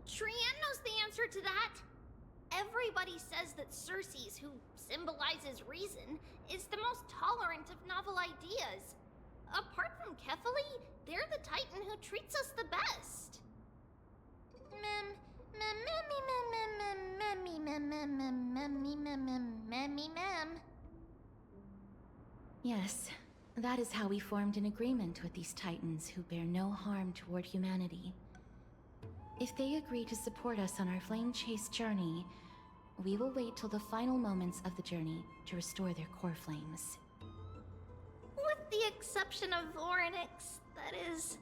Trian knows the answer to that. Everybody says that Circes, who symbolizes reason, is the most tolerant of novel ideas. Apart from Kefali, they're the Titan who treats us the best. Mem, mem, memmy, mem, mem, memmy, mem, mem, mem, memmy, mem, mem, memmy, mem. Yes, that is how we formed an agreement with these titans who bear no harm toward humanity. If they agree to support us on our flame chase journey, we will wait till the final moments of the journey to restore their core flames. With the exception of Orynyx, that is.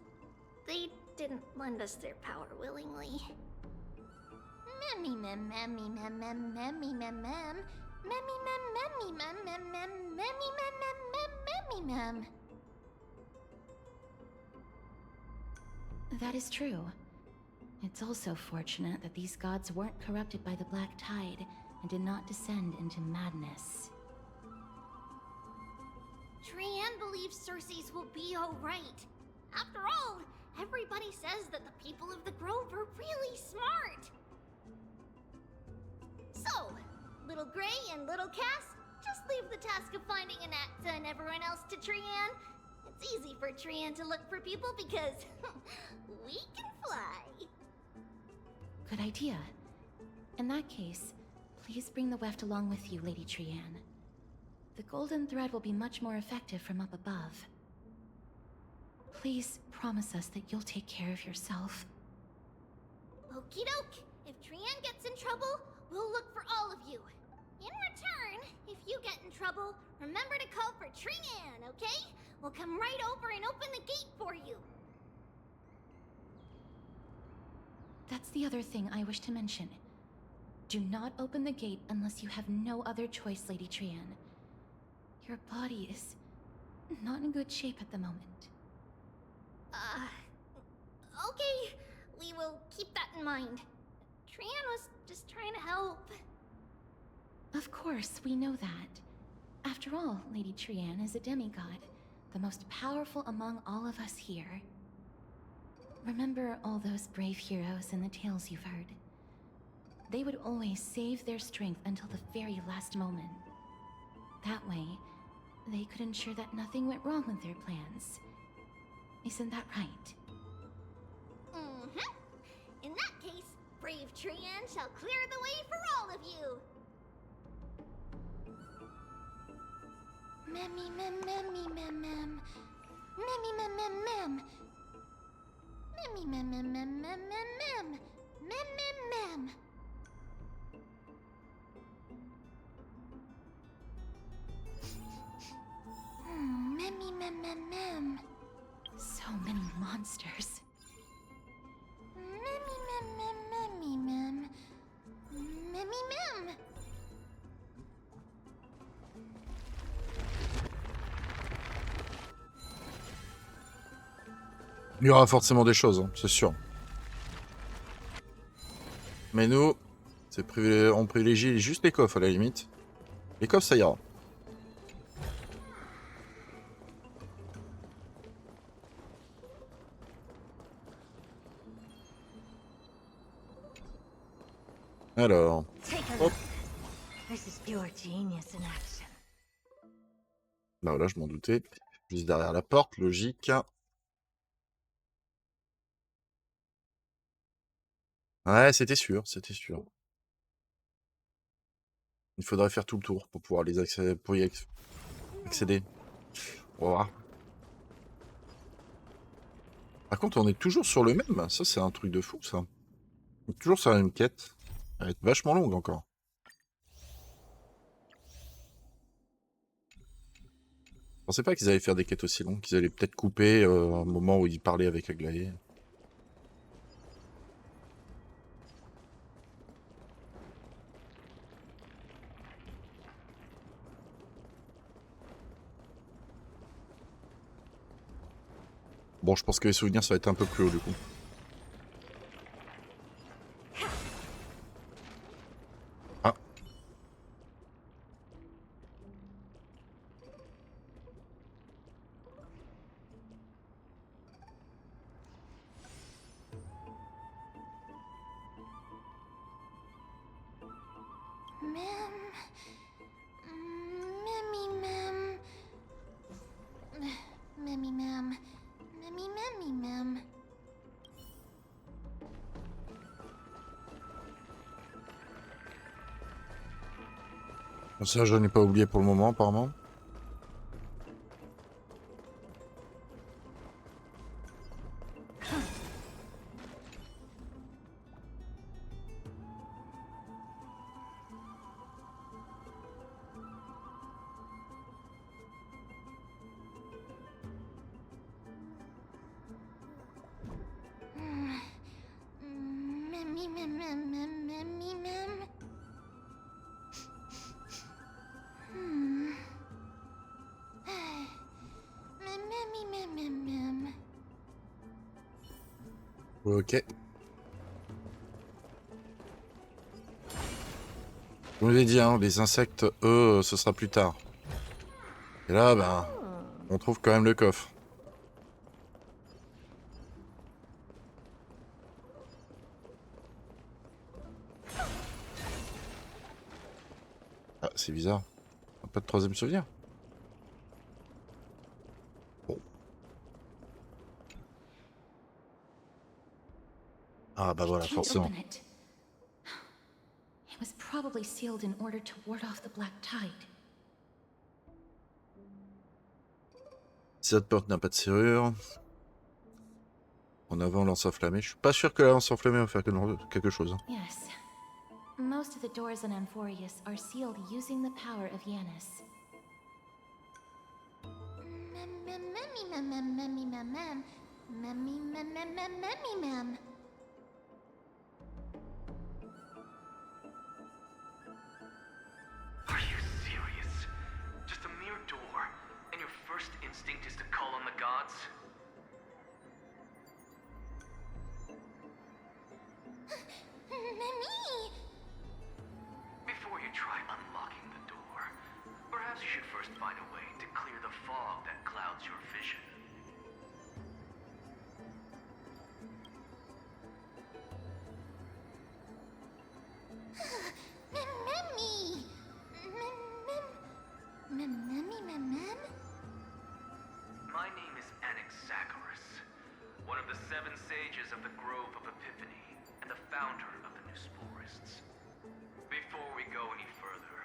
They didn't lend us their power willingly. Memmy mem memmy mem mem memmy mem mem. Memmy mem memmy mem mem mem memmy mem mem mem memmy mem. That is true. It's also fortunate that these gods weren't corrupted by the Black Tide and did not descend into madness. Trian believes Circes will be alright. After all, everybody says that the people of the Grove are really smart. So, Little Gray and Little Cass, just leave the task of finding Anaxa and everyone else to Trian. It's easy for Trian to look for people because we can fly. Good idea. In that case, please bring the weft along with you, Lady Trian. The golden thread will be much more effective from up above. Please promise us that you'll take care of yourself. Okie doke. If Trian gets in trouble, we'll look for all of you. In return, if you get in trouble, remember to call for Trian, okay? We'll come right over and open the gate for you. That's the other thing I wish to mention. Do not open the gate unless you have no other choice, Lady Trian. Your body is not in good shape at the moment. Okay. We will keep that in mind. Trian was just trying to help. Of course, we know that. After all, Lady Trian is a demigod, the most powerful among all of us here. Remember all those brave heroes in the tales you've heard? They would always save their strength until the very last moment. That way, they could ensure that nothing went wrong with their plans. Isn't that right? Mm-hmm. In that case, brave Trian shall clear the way for all of you. Memmy mem memmy mem mem. Memmy mem mem mem. Memmy mem mem mem mem mem mem. Mem mem mem. Memmy mem mem mem. So many monsters. Memmy mem mem memmy mem. Memmy mem. Il y aura forcément des choses, hein, c'est sûr. Mais nous, on privilégie juste les coffres à la limite. Les coffres, ça ira. Alors, hop. This is pure genius in action. Bah là, je m'en doutais. Juste derrière la porte, logique. Ouais, c'était sûr, c'était sûr. Il faudrait faire tout le tour pour pouvoir les accéder, pour y accéder. On va voir. Par contre, on est toujours sur le même. Ça, c'est un truc de fou, ça. On est toujours sur la même quête. Elle va être vachement longue encore. Je pensais pas qu'ils allaient faire des quêtes aussi longues, qu'ils allaient peut-être couper un moment où ils parlaient avec Aglaé. Bon, je pense que les souvenirs, ça va être un peu plus haut du coup. Ah. Ça, je n'ai pas oublié pour le moment, apparemment. Ok. Je vous l'ai dit, hein, les insectes, eux, ce sera plus tard. Et là, ben, on trouve quand même le coffre. Ah, c'est bizarre. Pas de troisième souvenir. Bon. Ah bah voilà, forcément. It was probably sealed in order to ward off the black tide. Cette porte n'a pas de serrure. En avant, lance enflammée. Je suis pas sûr que la lance enflammée va faire quelque chose. Hein. Yes. Most of the doors in Amphorius are sealed using the power of Yanis. Are you serious? Just a mere door, and your first instinct is to call on the gods? Before you try unlocking the door, perhaps you should first find a way to clear the fog that clouds your vision. My name is Anaxagoras, one of the 7 sages of the Grove of Epiphany, and the founder of the New Sporists. Before we go any further,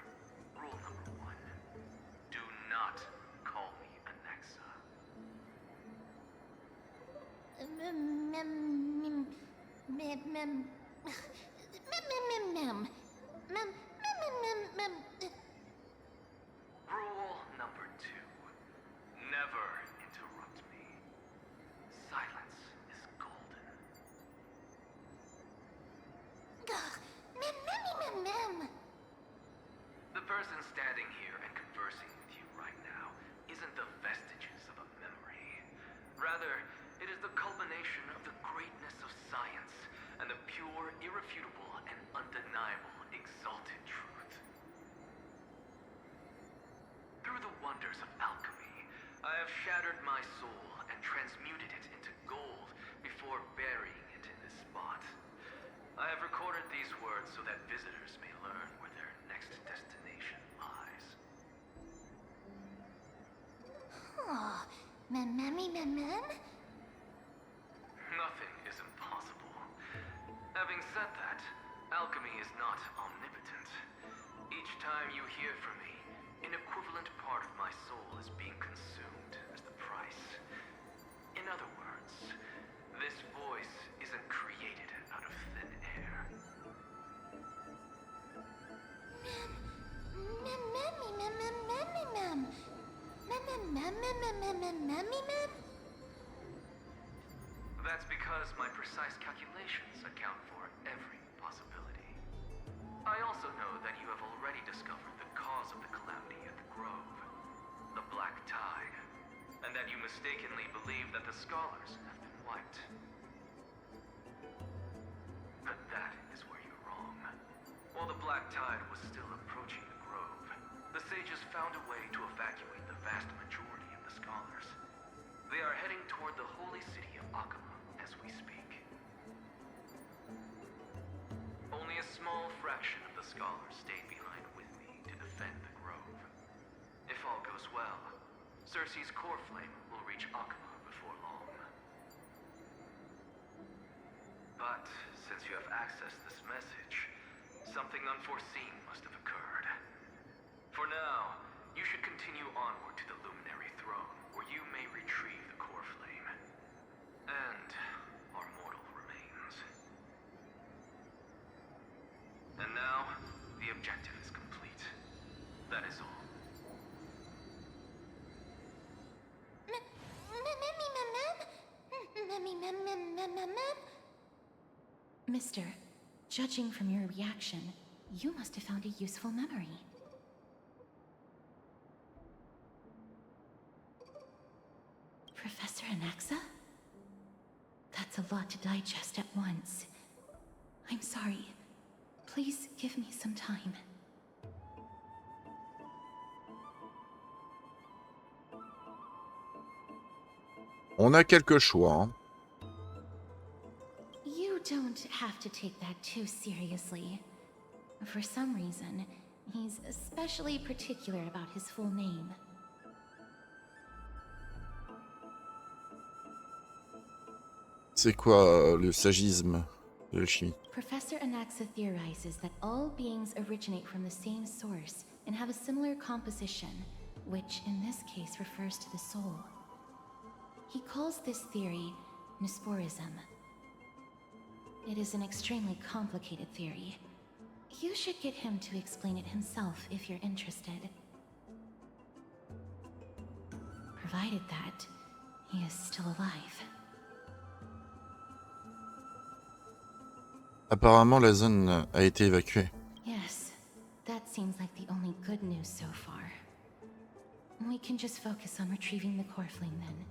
rule number 1. Do not call me Anaxa. Rule number 2. Never interrupt me. Silence is golden. The person standing here and conversing with you right now isn't the vestiges of a memory. Rather, it is the culmination of the greatness of science and the pure, irrefutable, and undeniable exalted truth. Through the wonders of alchemy, I have shattered my soul and transmuted it into gold before burying it in this spot. I have recorded these words so that visitors may learn where their next destination lies. Nothing is impossible. Having said that, alchemy is not omnipotent. Each time you hear from me, an equivalent part of my soul is being consumed as the price. In other words, this voice isn't created out of thin air. That's because my precise calculations account for every possibility. I also know that you have already discovered the cause of the calamity at the Grove, the Black Tide, and that you mistakenly believe that the scholars have been wiped. But that is where you're wrong. While the Black Tide was still approaching the Grove, the sages found a way to evacuate the vast majority of the scholars. They are heading toward the holy city of Akama as we speak. Only a small fraction of the scholars stayed behind with me to defend the Grove. If all goes well, Circe's core flame will reach Akama before long. But since you have accessed this message, something unforeseen must have occurred. For now, you should continue onward to the Luminary Throne, where you may retrieve the core flame. And our mortal remains. And now, the objective is complete. That is all. Mister, judging from your reaction, you must have found a useful memory. Professor Anaxa? That's a lot to digest at once. I'm sorry. Please give me some time. On a quelques choix. Hein. You don't have to take that too seriously. For some reason, he's especially particular about his full name. C'est quoi le sagisme de l'alchimie? Professor Anaxa theorizes that all beings originate from the same source and have a similar composition, which in this case refers to the soul. He calls this theory Nesporism. It is an extremely complicated theory. You should get him to explain it himself if you're interested. Provided that he is still alive. Apparemment, la zone a été évacuée. Yes, that seems like the only good news so far. We can just focus on retrieving the core flame then.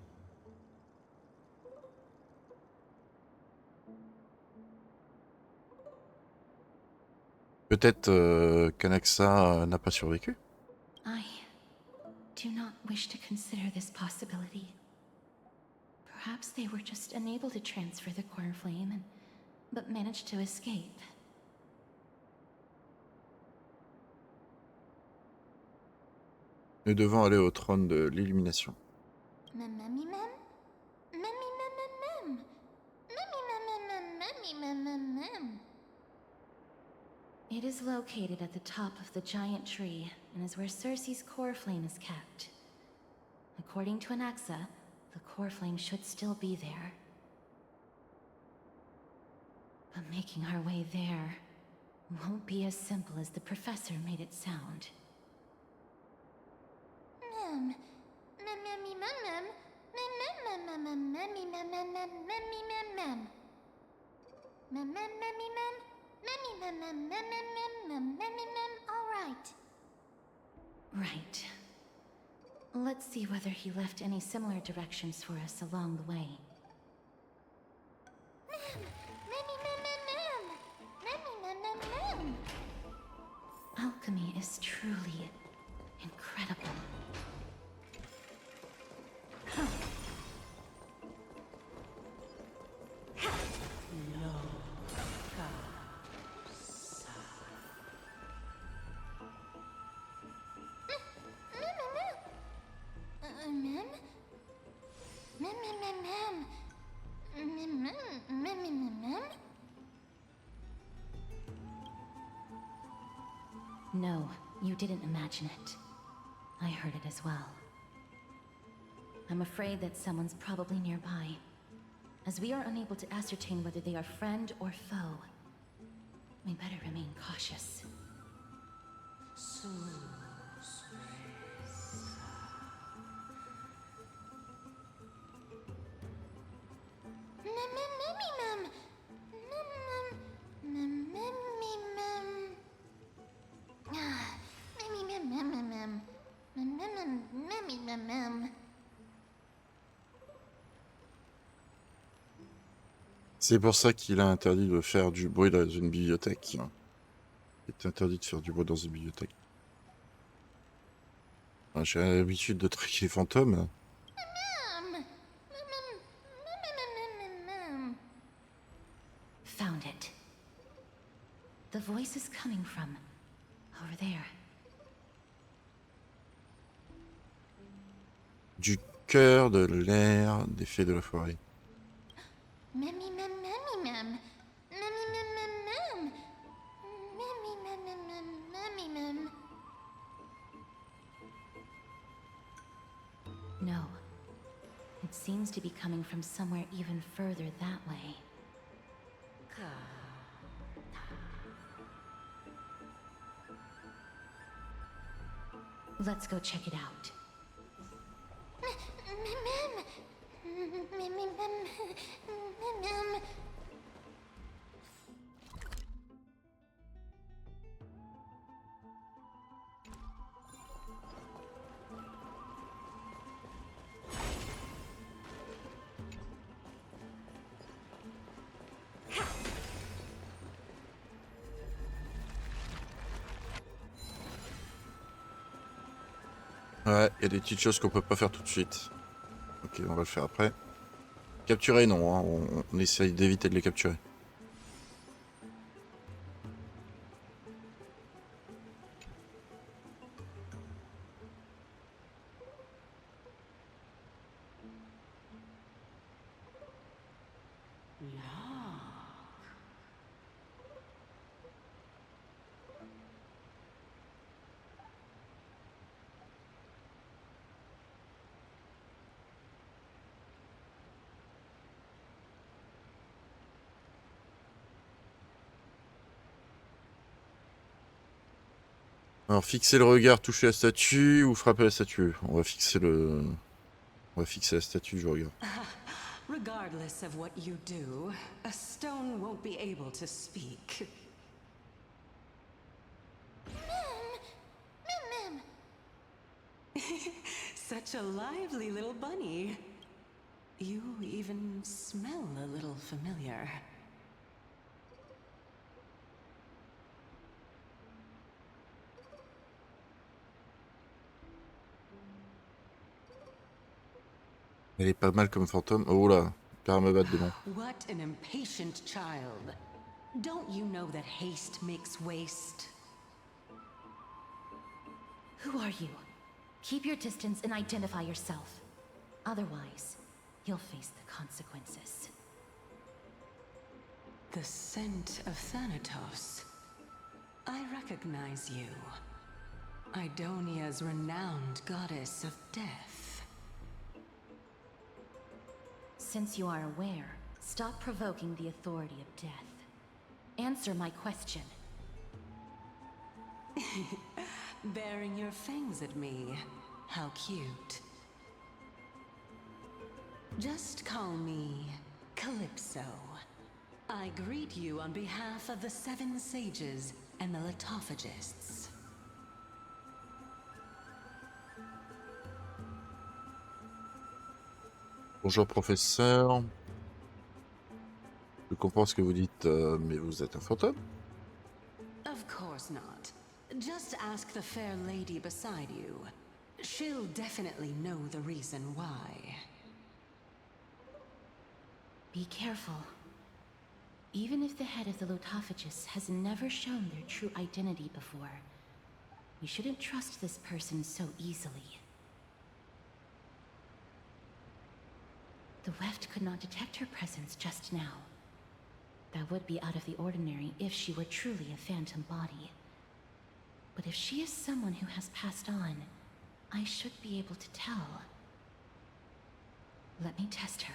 Peut-être qu'Anaxa n'a pas survécu. I do not wish to consider this possibility. Perhaps they were just unable to transfer the core flame, but managed to escape. Nous devons aller au trône de l'illumination. It is located at the top of the giant tree and is where Circe's core flame is kept. According to Anaxa, the core flame should still be there. But making our way there won't be as simple as the professor made it sound. All right. Right. Let's see whether he left any similar directions for us along the way. Alchemy is truly incredible. No, you didn't imagine it. I heard it as well. I'm afraid that someone's probably nearby. As we are unable to ascertain whether they are friend or foe, we better remain cautious. C'est pour ça qu'il a interdit de faire du bruit dans une bibliothèque. Il est interdit de faire du bruit dans une bibliothèque. Enfin, j'ai l'habitude de traquer les fantômes. Found it. The voice is coming from over there. Du cœur, de l'air, des fées de la forêt. No. It seems to be coming from somewhere even further that way. Let's go check it out. Ouais, il y a des petites choses qu'on peut pas faire tout de suite. Ok, on va le faire après. Capturer, non, hein, on essaye d'éviter de les capturer. Alors, fixer le regard, toucher la statue ou frapper la statue. On va fixer la statue, je regarde. Regardless of what you do, a stone won't be able to speak. Mim, Such a lively little bunny. You even smell a little familiar. Elle est pas mal comme fantôme. Oh là, père me battre devant. What an impatient child. Don't you know that haste makes waste? Who are you? Keep your distance and identify yourself. Otherwise, you'll face the consequences. The scent of Thanatos. I recognize you. Idonia's renowned goddess of death. Since you are aware, stop provoking the authority of death. Answer my question. Baring your fangs at me. How cute. Just call me Calypso. I greet you on behalf of the 7 sages and the litophagists. Bonjour professeur. Je comprends ce que vous dites, mais vous êtes un fantôme? Of course not. Just ask the fair lady beside you. She'll definitely know the reason why. Be careful. Even if the head of the Lotophagus has never shown their true identity before, we shouldn't trust this person so easily. The weft could not detect her presence just now. That would be out of the ordinary if she were truly a phantom body. But if she is someone who has passed on, I should be able to tell. Let me test her.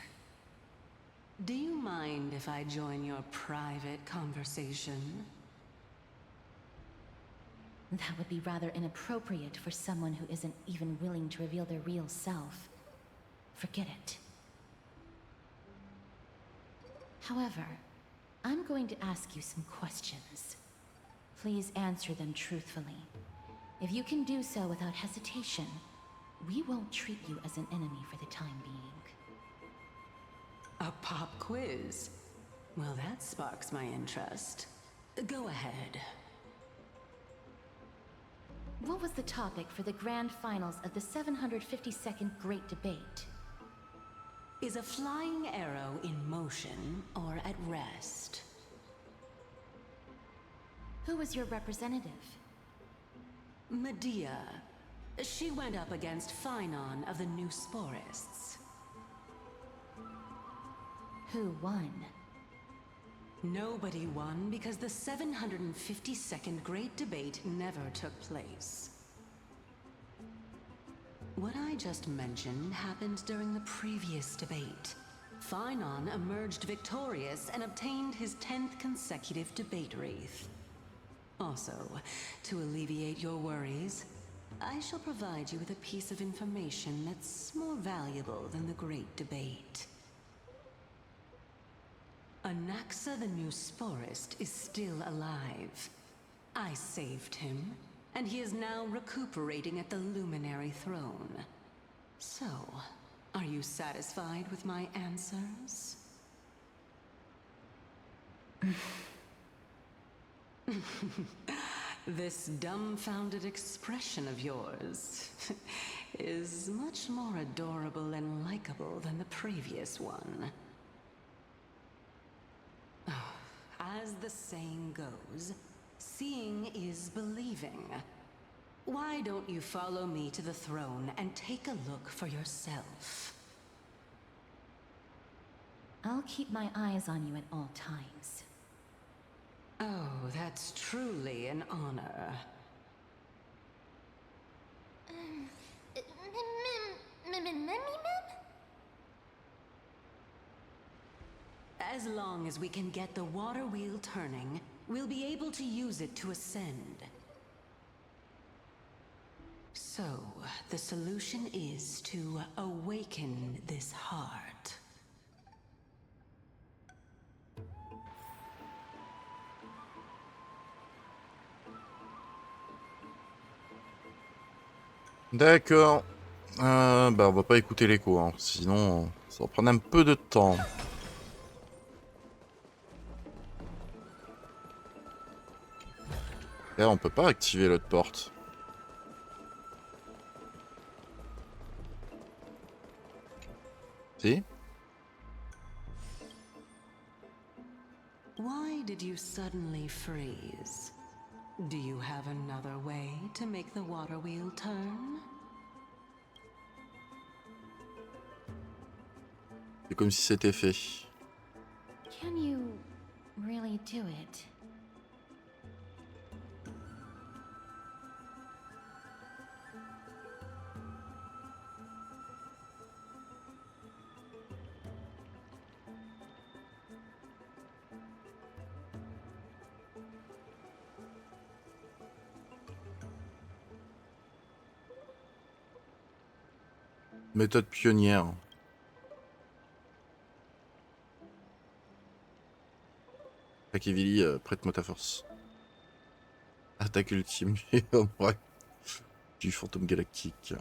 Do you mind if I join your private conversation? That would be rather inappropriate for someone who isn't even willing to reveal their real self. Forget it. However, I'm going to ask you some questions. Please answer them truthfully. If you can do so without hesitation, we won't treat you as an enemy for the time being. A pop quiz? Well, that sparks my interest. Go ahead. What was the topic for the grand finals of the 752nd Great Debate? Is a flying arrow in motion or at rest? Who was your representative? Medea. She went up against Phynon of the New Sporists. Who won? Nobody won because the 752nd Great Debate never took place. What I just mentioned happened during the previous debate. Phynon emerged victorious and obtained his 10th consecutive debate wreath. Also, to alleviate your worries, I shall provide you with a piece of information that's more valuable than the Great Debate. Anaxa the New Sporist is still alive. I saved him, and he is now recuperating at the Luminary Throne. So, are you satisfied with my answers? This dumbfounded expression of yours is much more adorable and likable than the previous one. As the saying goes, seeing is believing. Why don't you follow me to the throne and take a look for yourself? I'll keep my eyes on you at all times. Oh, that's truly an honor. Mim? As long as we can get the water wheel turning, we'll be able to use it to ascend. So, the solution is to awaken this heart. D'accord. Bah on va pas écouter l'écho, hein. Sinon ça va prendre un peu de temps. Là on peut pas activer l'autre porte. Si? Why did you suddenly freeze? Do you have another way to make the water wheel turn? C'est comme si c'était fait. Can you really do it? Méthode pionnière. Takevili, prête-moi ta force. Attaque ultime ouais. Du fantôme galactique.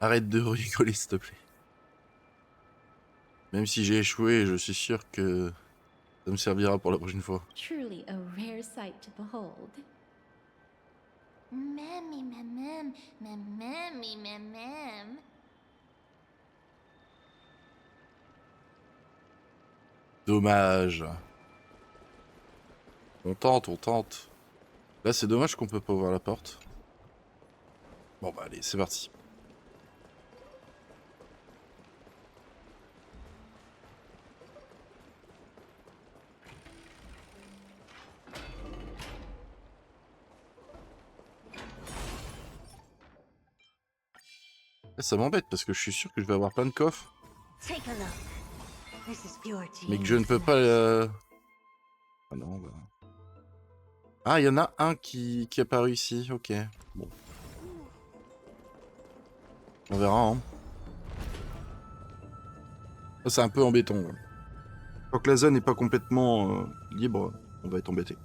Arrête de rigoler, s'il te plaît. Même si j'ai échoué, je suis sûr que ça me servira pour la prochaine fois. Truly a rare sight to behold. Mammy, mamam, mammy, mamam. Dommage. On tente, on tente. Là, c'est dommage qu'on peut pas ouvrir la porte. Bon, bah allez, c'est parti. Ça m'embête parce que je suis sûr que je vais avoir plein de coffres. Mais que je ne peux pas... Ah non, bah... Ah, il y en a un qui est apparu ici, ok. Bon. On verra, hein. C'est un peu embêtant. Ouais. Tant que la zone n'est pas complètement libre, on va être embêté.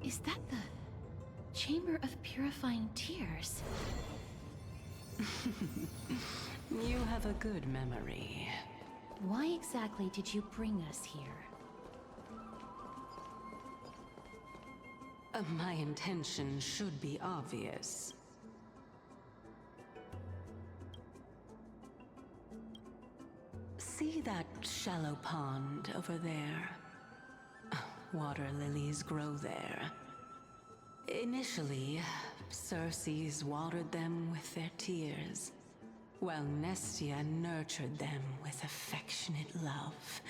Is that the chamber of purifying tears? You have a good memory. Why exactly did you bring us here? My intention should be obvious. See that shallow pond over there? water lilies grow there. Initially, Circes watered them with their tears, while Nestia nurtured them with affectionate love.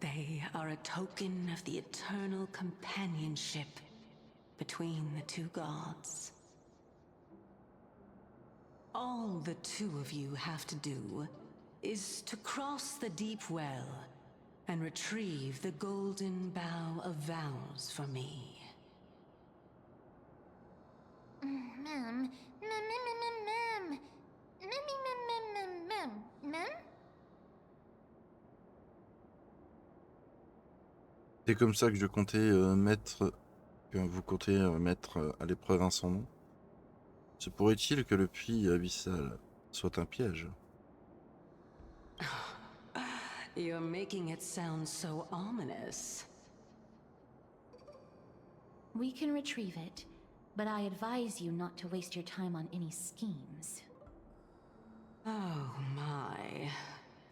They are a token of the eternal companionship between the two gods. All the two of you have to do is to cross the deep well and retrieve the golden bough of vows for me. Mem. C'est comme ça que je comptais que vous comptez mettre à l'épreuve un sans nom. Se pourrait-il que le puits abyssal soit un piège? You're making it sound so ominous. We can retrieve it, but I advise you not to waste your time on any schemes. Oh my.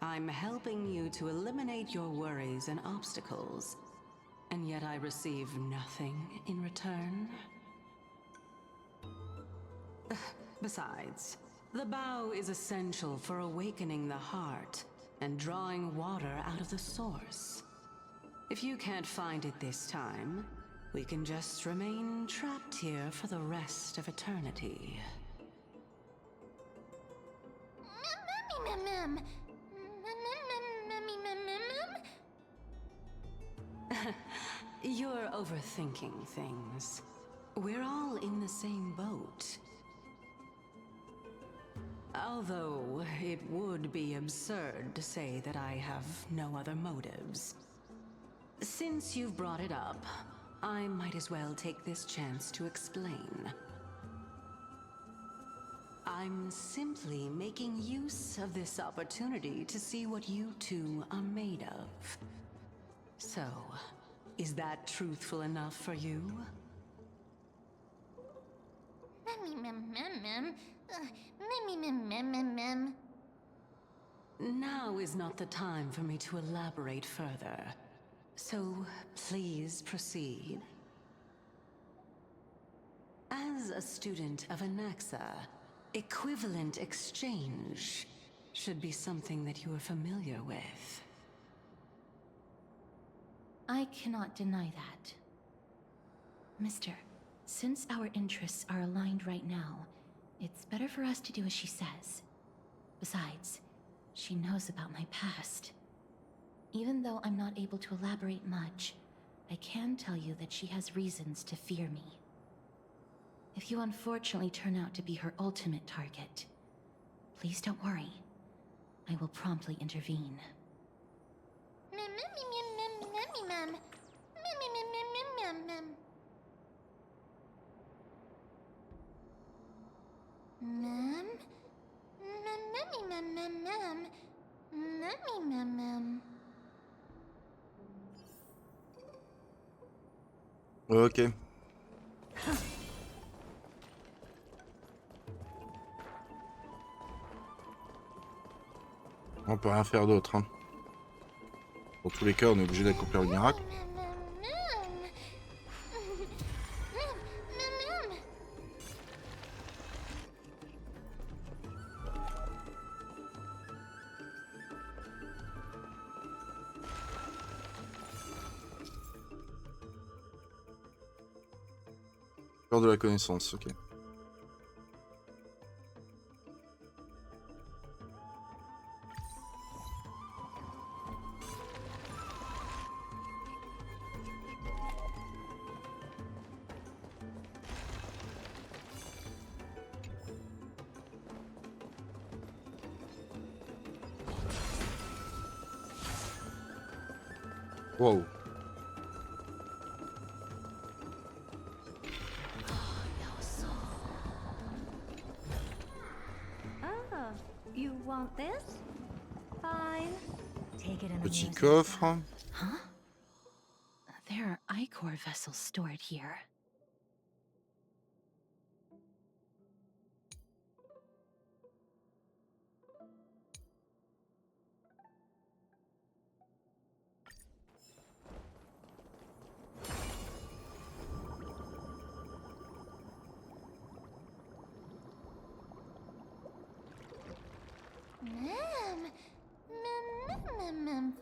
I'm helping you to eliminate your worries and obstacles, and yet I receive nothing in return? Besides, the bow is essential for awakening the heart and drawing water out of the source. If you can't find it this time, we can just remain trapped here for the rest of eternity. You're overthinking things. We're all in the same boat. Although it would be absurd to say that I have no other motives. Since you've brought it up, I might as well take this chance to explain. I'm simply making use of this opportunity to see what you two are made of. So, is that truthful enough for you? Now is not the time for me to elaborate further. So, please proceed. As a student of Anaxa, equivalent exchange should be something that you are familiar with. I cannot deny that. Mister, since our interests are aligned right now, it's better for us to do as she says. Besides, she knows about my past. Even though I'm not able to elaborate much, I can tell you that she has reasons to fear me. If you unfortunately turn out to be her ultimate target, please don't worry. I will promptly intervene. Ok. On peut rien faire d'autre. Hein. Dans tous les cas, on est obligé d'accomplir le miracle. Peur de la connaissance, ok. Wow. Ah, you want this? Fine. Take it in a Petit music coffre. cell. Huh? There are ichor vessels stored here.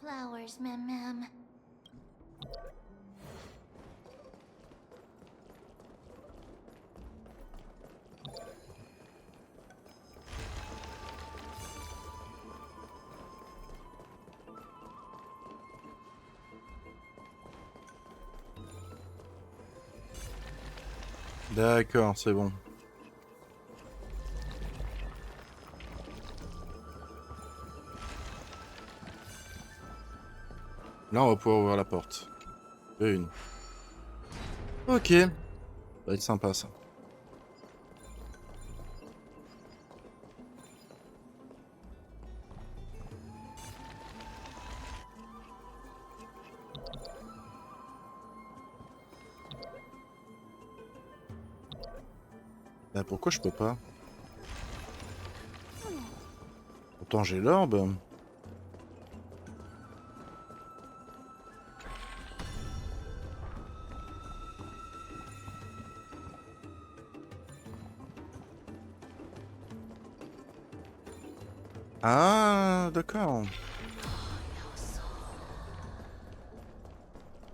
flowers, ma'am. D'accord, c'est bon. Là, on va pouvoir ouvrir la porte. Une. Ok. Ça va être sympa, ça. Bah, pourquoi je peux pas? Pourtant, j'ai l'orbe. Ah, d'accord.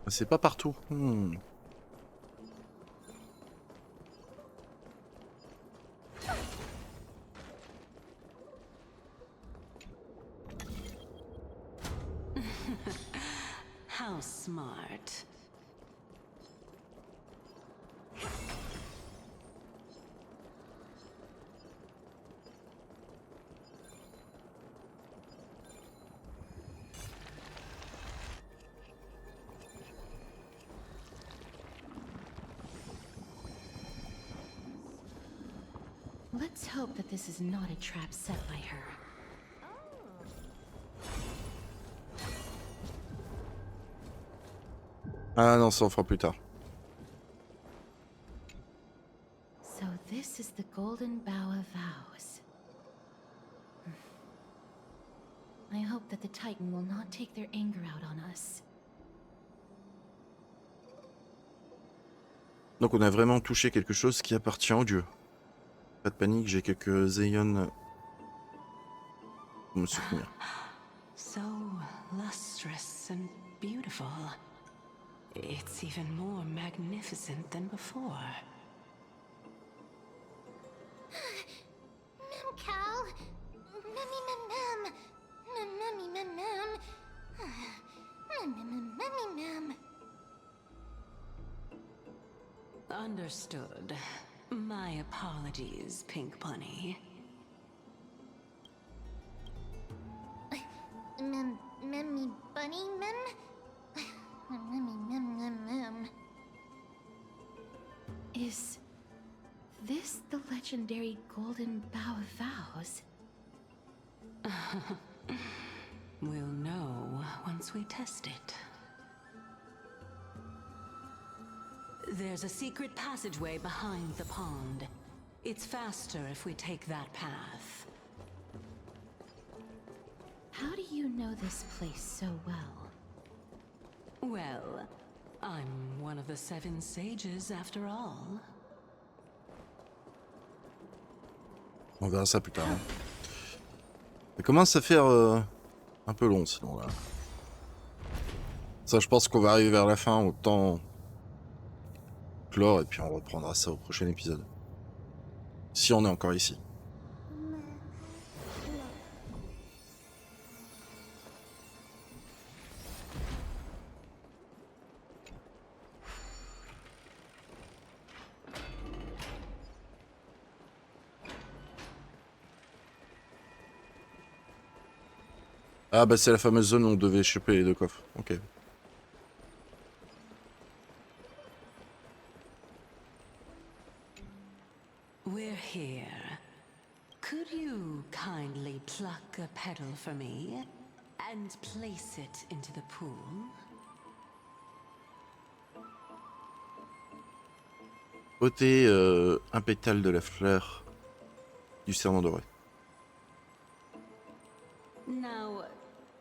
C'est pas partout. How smart. Let's hope that this is not a trap set by her. Ah non, ça on fera plus tard. So this is the golden bough of vows. I hope that the Titan will not take their anger out on us. Donc on a vraiment touché quelque chose qui appartient au dieu. Pas de panique, j'ai quelques Zéons pour me soutenir. So lustrous and beautiful. It's even more magnificent than before. Mem Cal. Mem. Mem. Understood. My apologies, Pink Bunny. Memmy bunny, mem? Mem. Is this the legendary golden bough of vows? We'll know once we test it. There's a secret passageway behind the pond. It's faster if we take that path. How do you know this place so well? Well, I'm one of the 7 sages after all. On verra ça plus tard. Hein. Ça commence à faire un peu long sinon là. Ça je pense qu'on va arriver vers la fin, autant clore et puis on reprendra ça au prochain épisode. Si on est encore ici. Ah bah c'est la fameuse zone où on devait choper les 2 coffres. Ok. We're here. Could you kindly pluck a petal for me and place it into the pool? Ôter un pétale de la fleur du serment doré. Now,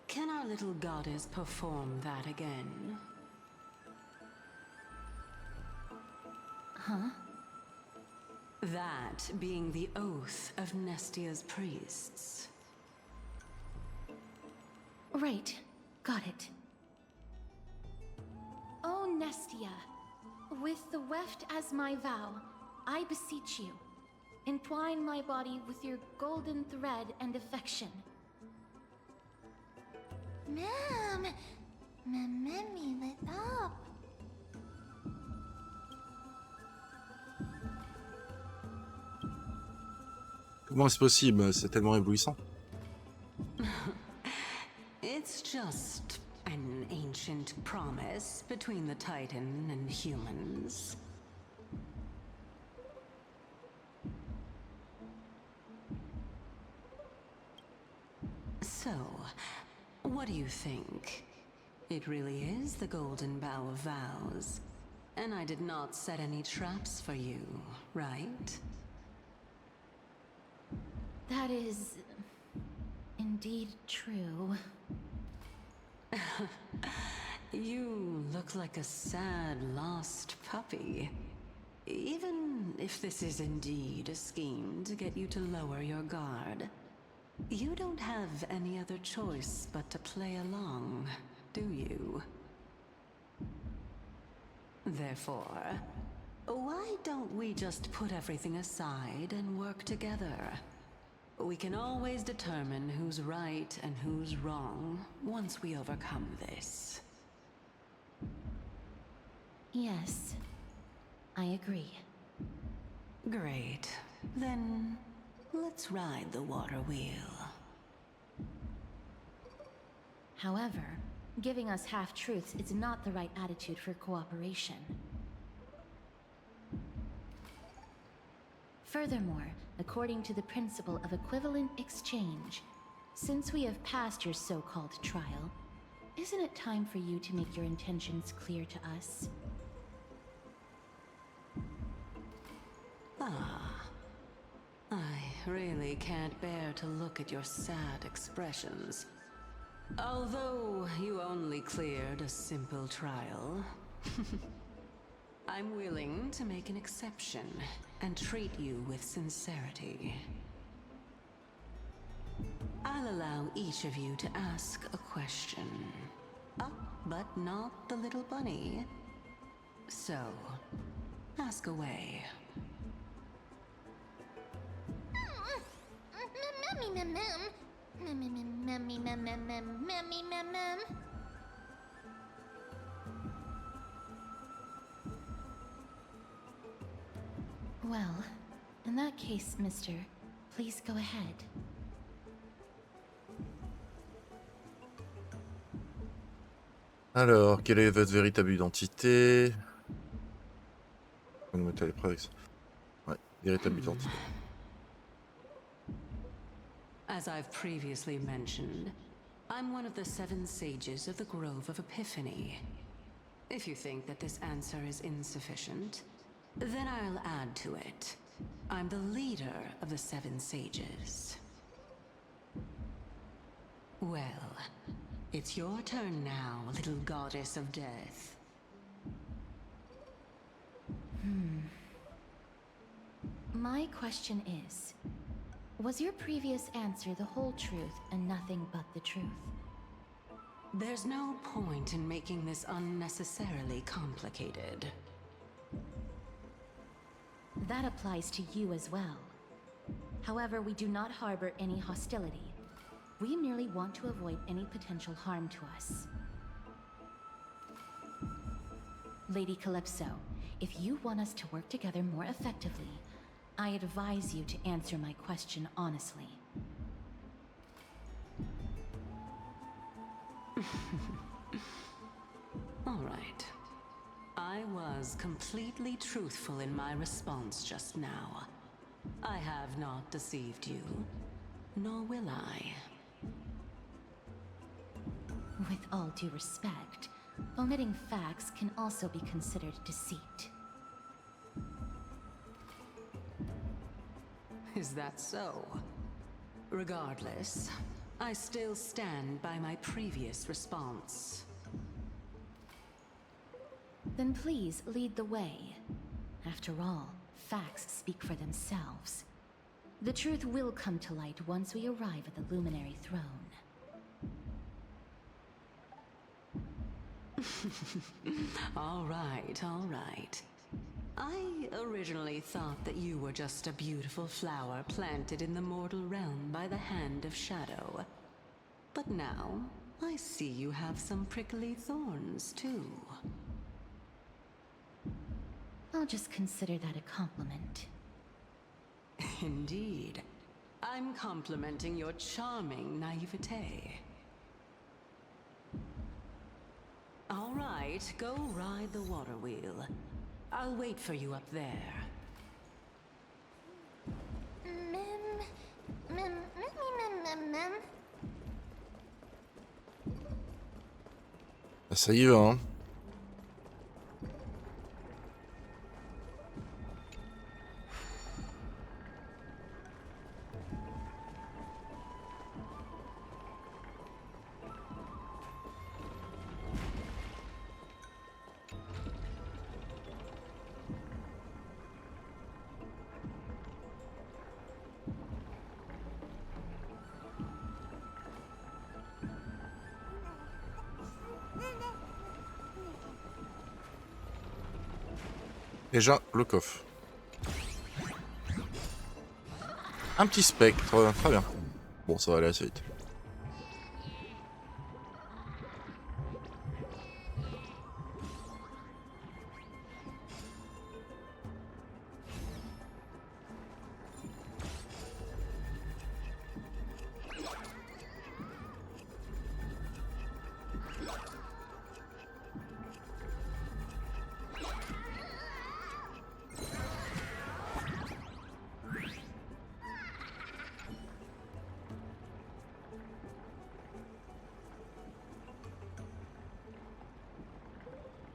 can our little goddess perform that again? Huh? That being the oath of Nestia's priests. Right. Got it. O Nestia, with the weft as my vow, I beseech you, entwine my body with your golden thread and affection. Ma'am, Mammy lit up. Comment est-ce possible? C'est tellement éblouissant. It's just an ancient promise between the Titan and humans. So, what do you think? It really is the Golden Bough of Vows. And I did not set any traps for you, right? That is indeed true. You look like a sad, lost puppy. Even if this is indeed a scheme to get you to lower your guard, you don't have any other choice but to play along, do you? Therefore, why don't we just put everything aside and work together? We can always determine who's right and who's wrong once we overcome this. Yes, I agree. Great. Then, let's ride the water wheel. However, giving us half-truths is not the right attitude for cooperation. Furthermore, according to the principle of equivalent exchange, since we have passed your so-called trial, isn't it time for you to make your intentions clear to us? I really can't bear to look at your sad expressions. Although you only cleared a simple trial, I'm willing to make an exception and treat you with sincerity. I'll allow each of you to ask a question. But not the little bunny. So, ask away. Well, in that case, mister, please go ahead. Alors, quelle est votre véritable identité? On va mettre à l'épreuve avec ça. Ouais, véritable identité. As I've previously mentioned, I'm one of the 7 sages of the Grove of Epiphany. If you think that this answer is insufficient, then I'll add to it. I'm the leader of the 7 sages. Well, it's your turn now, little goddess of death. My question is, was your previous answer the whole truth and nothing but the truth? There's no point in making this unnecessarily complicated. That applies to you as well. However, we do not harbor any hostility. We merely want to avoid any potential harm to us. Lady Calypso, if you want us to work together more effectively, I advise you to answer my question honestly. All right. I was completely truthful in my response just now. I have not deceived you, nor will I. With all due respect, omitting facts can also be considered deceit. Is that so? Regardless, I still stand by my previous response. Then please lead the way. After all, facts speak for themselves. The truth will come to light once we arrive at the Luminary Throne. All right, all right. I originally thought that you were just a beautiful flower planted in the mortal realm by the hand of shadow. But now, I see you have some prickly thorns, too. I'll just consider that a compliment. Indeed. I'm complimenting your charming naivete. All right, go ride the water wheel. I'll wait for you up there. Mem. Ça y va, hein. Déjà, le coffre. Un petit spectre, très bien. Bon, ça va aller assez vite.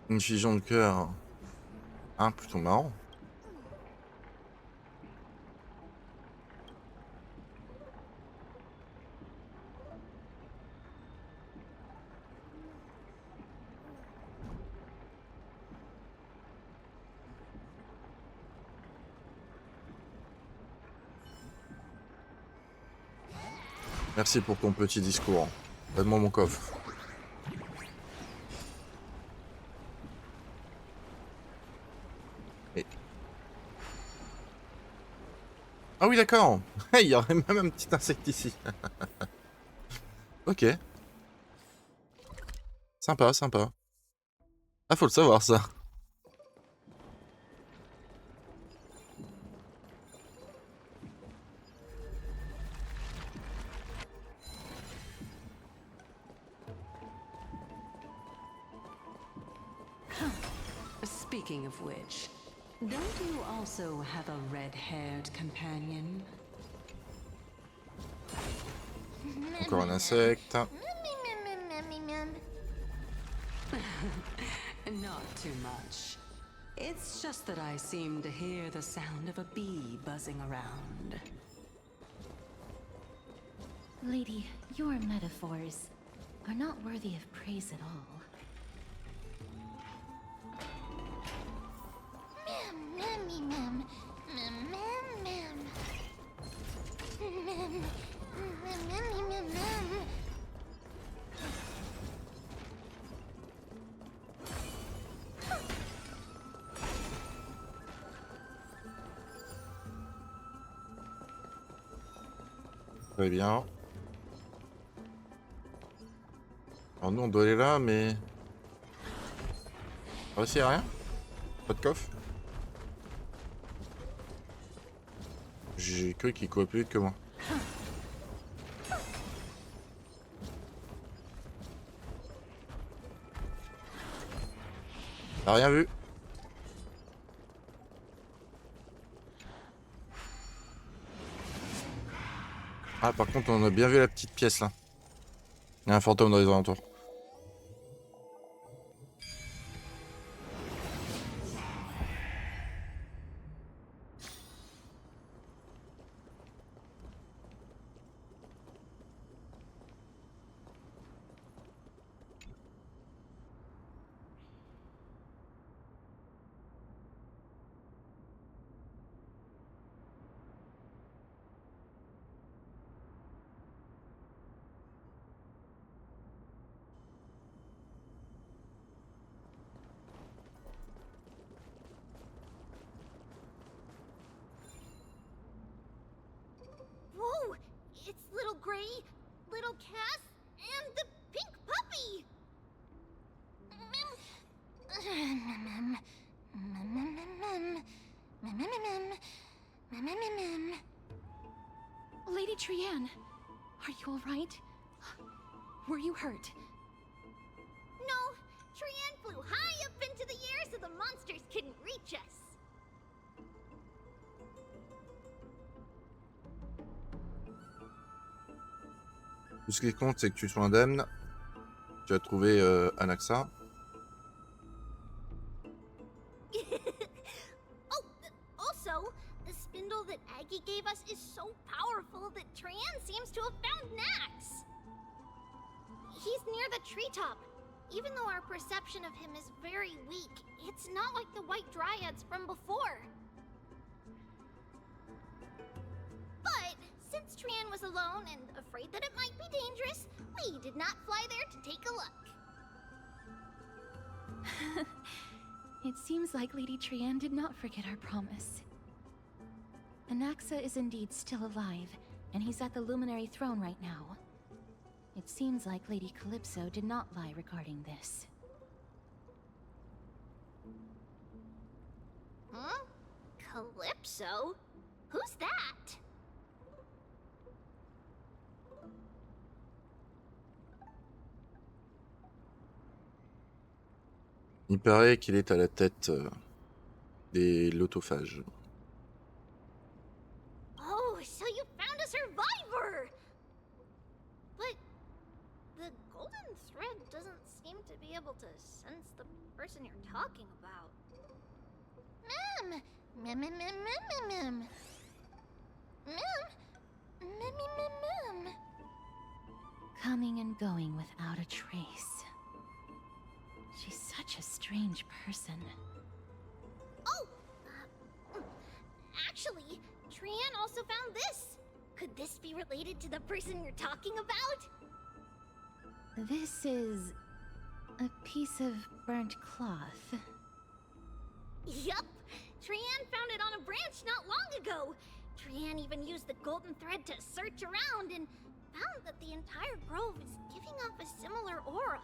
Une fusion de cœur. Ah, plutôt marrant. Merci pour ton petit discours. Donne-moi mon coffre. Et... Ah oui, d'accord. Il y aurait même un petit insecte ici. Ok. Sympa, sympa. Ah, faut le savoir, ça. Speaking of which, don't you also have a red-haired companion? Encore un insecte. Not too much. It's just that I seem to hear the sound of a bee buzzing around. Lady, your metaphors are not worthy of praise at all. Très bien. Alors nous on doit aller là, mais... Ah, ici y'a rien? Pas de coffre? J'ai cru qu'il courait plus vite que moi. T'as rien vu? Ah, par contre, on a bien vu la petite pièce là. Il y a un fantôme dans les alentours. you alright? Were you hurt? No, Trian flew high up into the air so the monsters couldn't reach us. Tout ce qui compte, c'est que tu sois indemne. Tu as trouvé Anaxa. Oh, also, the spindle that Aggie gave us is so powerful that Trian seems to have found Nax. He's near the treetop. Even though our perception of him is very weak, it's not like the White Dryads from before. But since Trian was alone and afraid that it might be dangerous, we did not fly there to take a look. It seems like Lady Trian did not forget our promise. Anaxa is indeed still alive, and he's at the Luminary Throne right now. It seems like Lady Calypso did not lie regarding this. Huh? Calypso? Who's that? Il paraît qu'il est à la tête des lotophages. Oh, so you found a survivor! But the golden thread doesn't seem to be able to sense the person you're talking about. Mem! Mem, mem, mem, mem, mem, mem. Mem! Mem, mem, mem, mem. Coming and going without a trace. She's such a strange person. Oh! Actually, Trian also found this. Could this be related to the person you're talking about? This is a piece of burnt cloth. Yup! Trian found it on a branch not long ago. Trian even used the golden thread to search around and found that the entire grove is giving off a similar aura.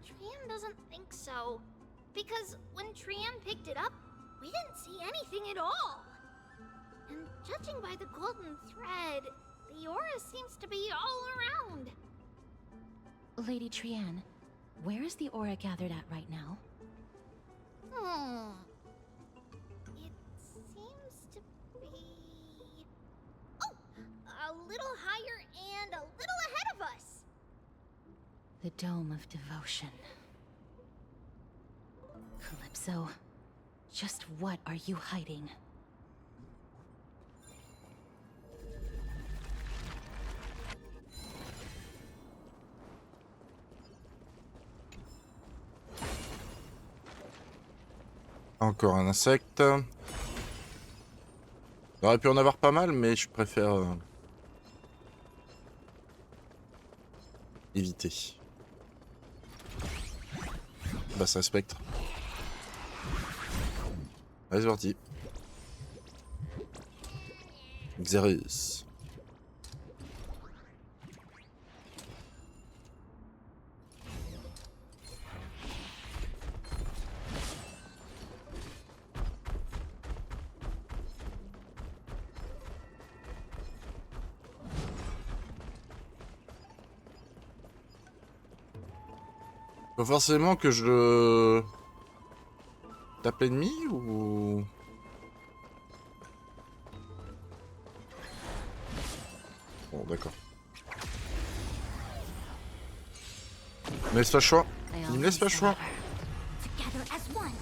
Trian doesn't think so. Because when Trian picked it up, we didn't see anything at all. And judging by the golden thread, the aura seems to be all around. Lady Trian, where is the aura gathered at right now? It seems to be... Oh! A little higher and a little ahead of us! The Dome of Devotion. Calypso, just what are you hiding? Encore un insecte. Il aurait pu en avoir pas mal, mais je préfère éviter. Bah, c'est un spectre. Allez, c'est parti. Xerus. Faut forcément que je tape l'ennemi ou... Bon, d'accord. Il me laisse pas le choix. Il me laisse pas le choix. Together as one.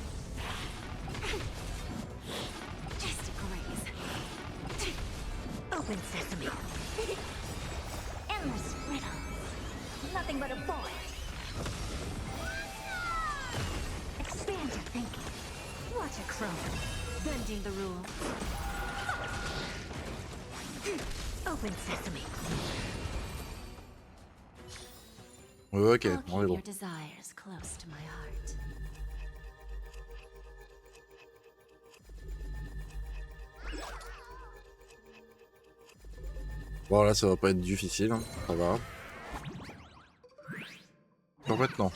Just a graze. Open sesame. Endless riddle. Nothing but a boy. Expand your thinking. Watch a crone. Bending the rules. Open sesame. Ok, I'll on est keep bon. your desires close to my heart. Bon, là, ça va pas être difficile, hein. Ça va. Donc maintenant.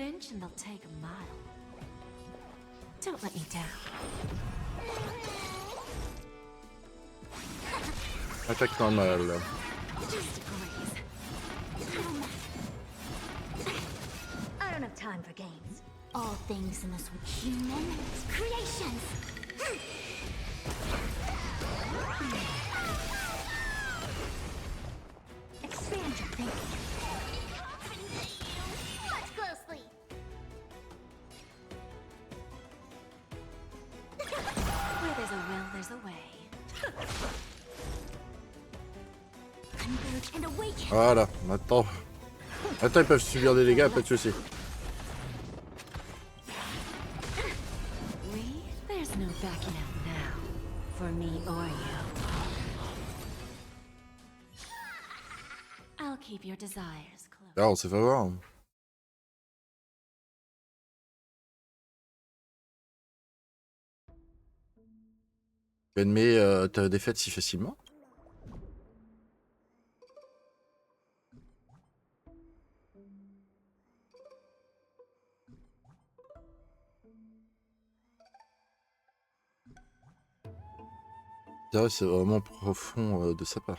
inch and they'll take a mile. Don't let me down. Attaque normale. Just a graze. I don't have time for games. All things in this human creations. Expand your thinking. Watch closely. Where there's a will, there's a way. Converge and awaken. Voilà, maintenant. Attends, ils peuvent subir des dégâts, pas de soucis. We? There's no backing out now. For me or you. I'll keep your desires close. Ah, on s'est fait voir. Tu admets ta défaite si facilement? C'est vraiment profond de sa part.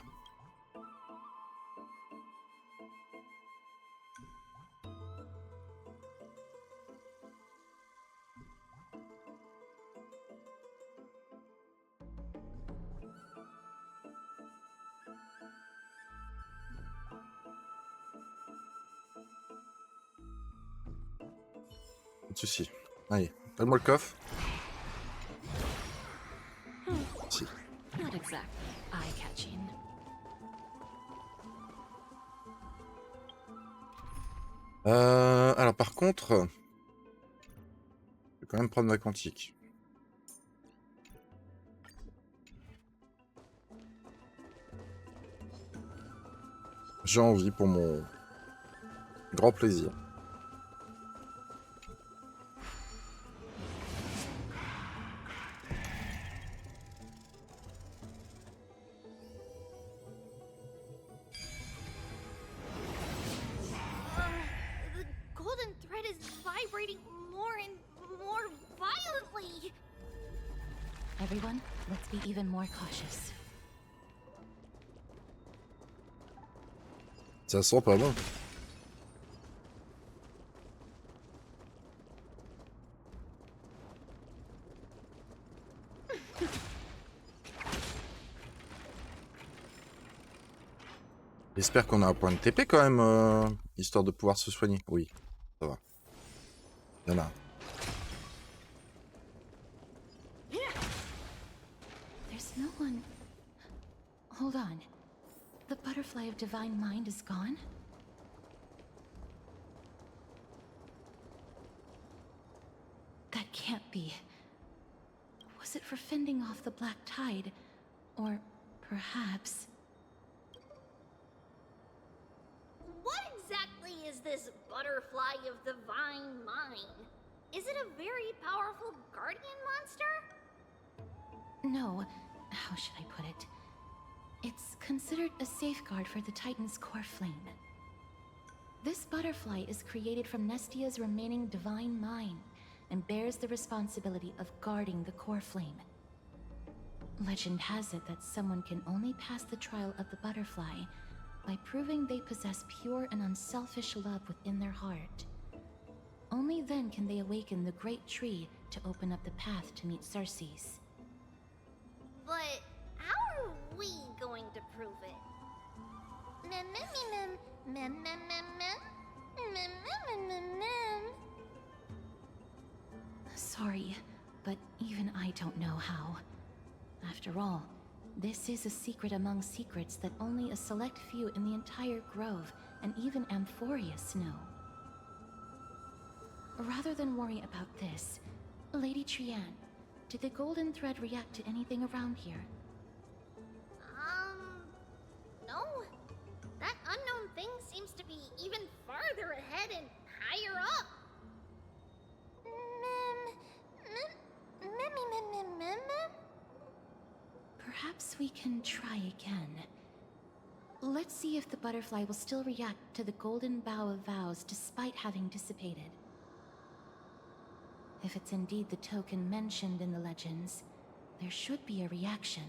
Pas de soucis. Allez, donne-moi le coffre. Si. Not exactly eye-catching. Alors par contre, je vais quand même prendre ma quantique. J'ai envie pour mon grand plaisir. The golden thread is vibrating more and more violently. Everyone, let's be even more cautious. Ça sent pas bon. J'espère qu'on a un point de TP quand même, histoire de pouvoir se soigner. Oui, ça va. Il y en a un. There's no one. Hold on. The butterfly of divine mind is gone? That can't be. Was it for fending off the black tide? Or perhaps... What exactly is this butterfly of divine mind? Is it a very powerful guardian monster? No. How should I put it? It's considered a safeguard for the Titan's core flame. This butterfly is created from Nestia's remaining divine mind and bears the responsibility of guarding the core flame. Legend has it that someone can only pass the trial of the butterfly by proving they possess pure and unselfish love within their heart. Only then can they awaken the great tree to open up the path to meet Circes. But how are we going to prove it? Mem mem mem mem mem mem mem mem mem mem mem. Sorry, but even I don't know how. After all, this is a secret among secrets that only a select few in the entire grove and even Amphorius know. Rather than worry about this, Lady Trian, did the golden thread react to anything around here? No. That unknown thing seems to be even farther ahead and higher up. Mem. Perhaps we can try again. Let's see if the butterfly will still react to the golden bough of vows despite having dissipated. If it's indeed the token mentioned in the legends, there should be a reaction.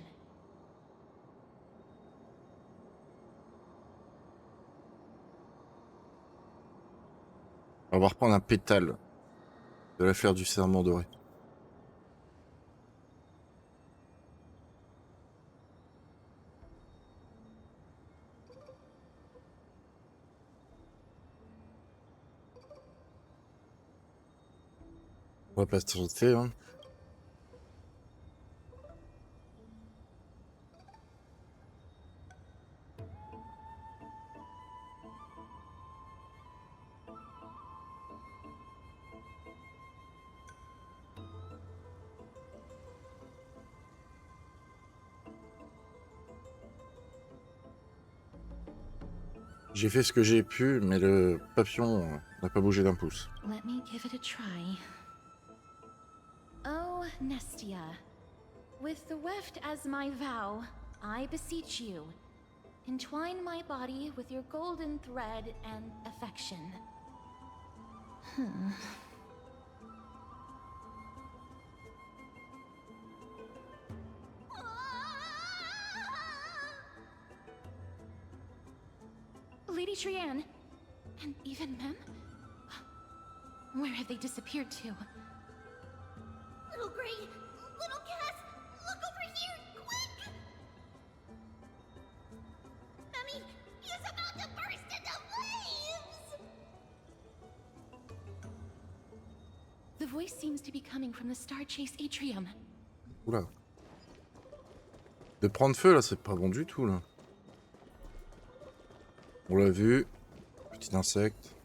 On va reprendre un pétale de la fleur du serment doré. On va patienter, hein. J'ai fait ce que j'ai pu, mais le papillon n'a pas bougé d'un pouce. Let me give it a try. Oh, Nestia. With the weft as my vow, I beseech you, entwine my body with your golden thread and affection. Lady Trianne, and even Mem? Where have they disappeared to? Little Gray, little Cass, look over here, quick! Memmy, he's about to burst into flames! The voice seems to be coming from the Star Chase atrium. Oula. De prendre feu là, c'est pas bon du tout là. On l'a vu. Petit insecte.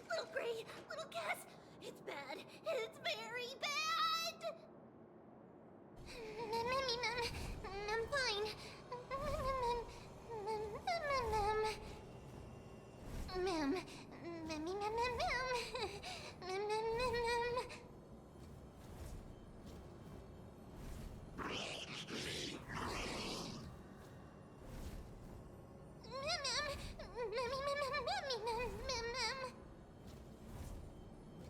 Little Gray, little Cass, it's bad. It's very bad. Memmy, I'm fine. Mem, Memmy,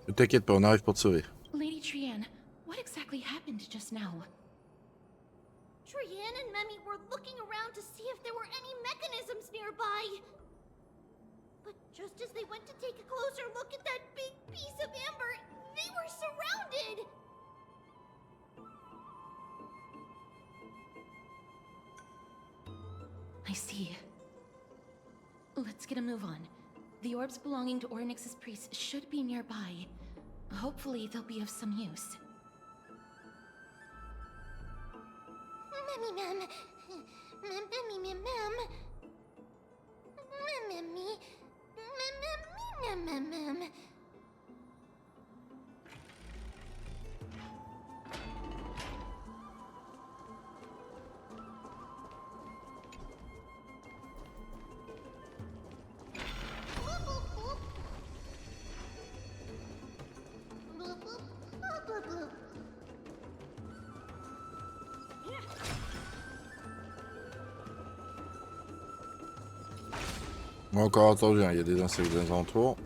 Ne t'inquiète pas, on arrive pour te sauver. Lady Trianne, what exactly happened just now? Trianne and Memmy were looking around to see if there were any mechanisms nearby. But just as they went to take a closer look at that big piece of amber, they were surrounded! I see. Let's get a move on. The orbs belonging to Ornyx's priests should be nearby. Hopefully they'll be of some use. Memmy, Mem. Memmy, Mem. Memmy. Mem. On a encore entendu, hein, il y a des insectes dans les alentours.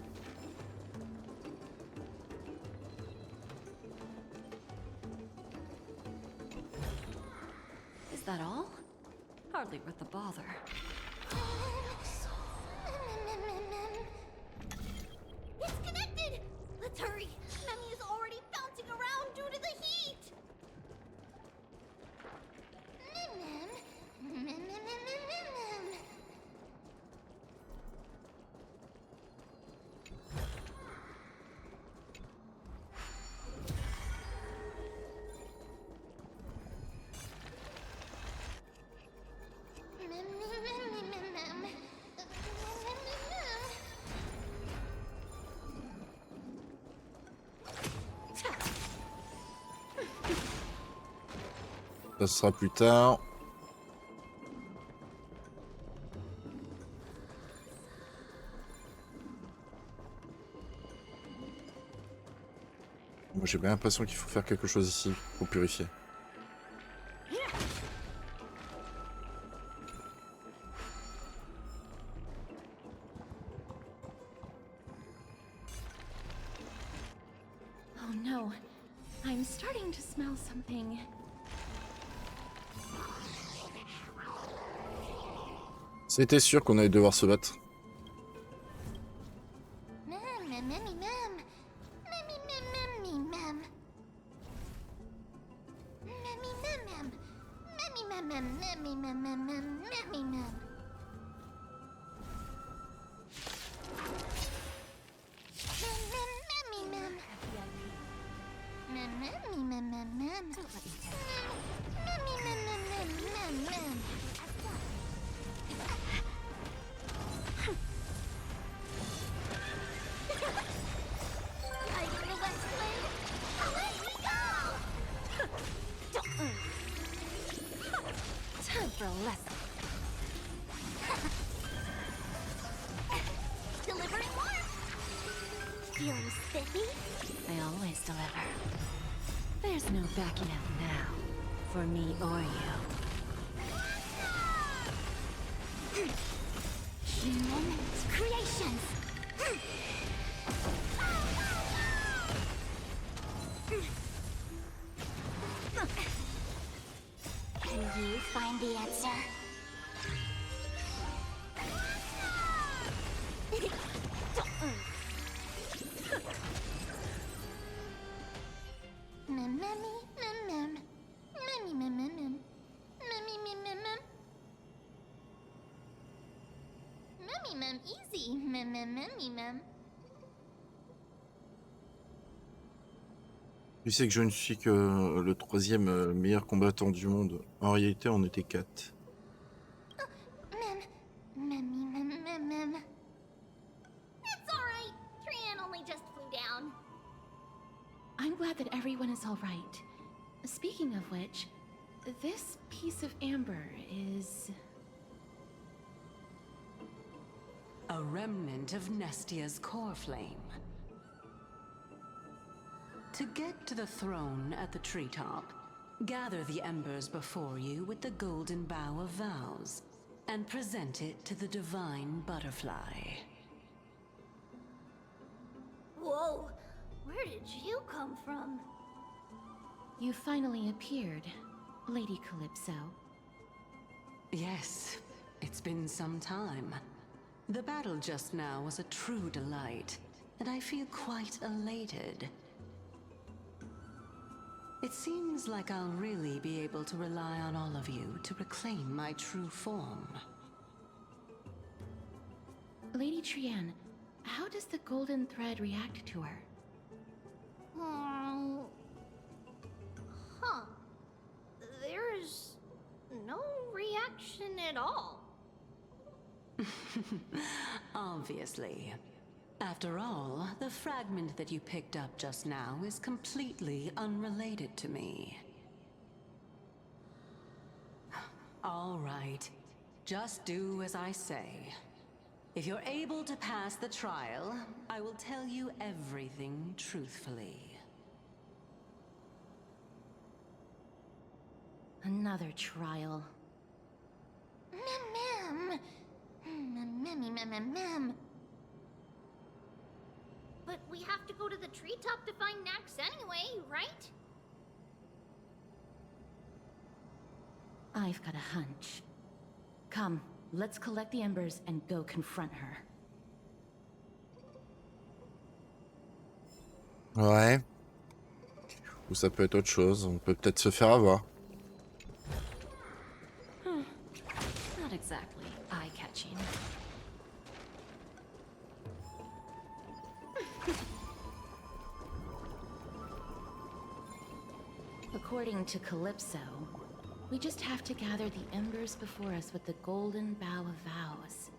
Is that all? Hardly worth the bother. It's connected! Let's hurry! Memmy is already bouncing around due to the heat! Mem. Ça sera plus tard. Moi j'ai bien l'impression qu'il faut faire quelque chose ici pour purifier. Oh no, I'm starting to smell something. C'était sûr qu'on allait devoir se battre. For a lesson. Delivering more. Feeling spiffy? I always deliver. There's no backing out now, for me or you. Human creations. Can you find the answer? Easy. Tu sais que je ne suis que le troisième meilleur combattant du monde. En réalité, on était 4. It's alright. Trian only just flew down. I'm glad that everyone is all right. Speaking of which, this piece of amber is... A remnant of Nestia's core flame. To get to the throne at the treetop, gather the embers before you with the golden bough of vows, and present it to the divine butterfly. Whoa, where did you come from? You finally appeared, Lady Calypso. Yes, it's been some time. The battle just now was a true delight, and I feel quite elated. It seems like I'll really be able to rely on all of you to reclaim my true form. Lady Trian, how does the golden thread react to her? Huh. There's no reaction at all. Obviously. After all, the fragment that you picked up just now is completely unrelated to me. All right. Just do as I say. If you're able to pass the trial, I will tell you everything truthfully. Another trial. But we have to go to the treetop to find Nax anyway, right? I've got a hunch. Come, let's collect the embers and go confront her. Ouais. Ou ça peut être autre chose, on peut peut-être se faire avoir. Not exactly eye-catching. According to Calypso, we just have to gather the embers before us with the golden bough of vows.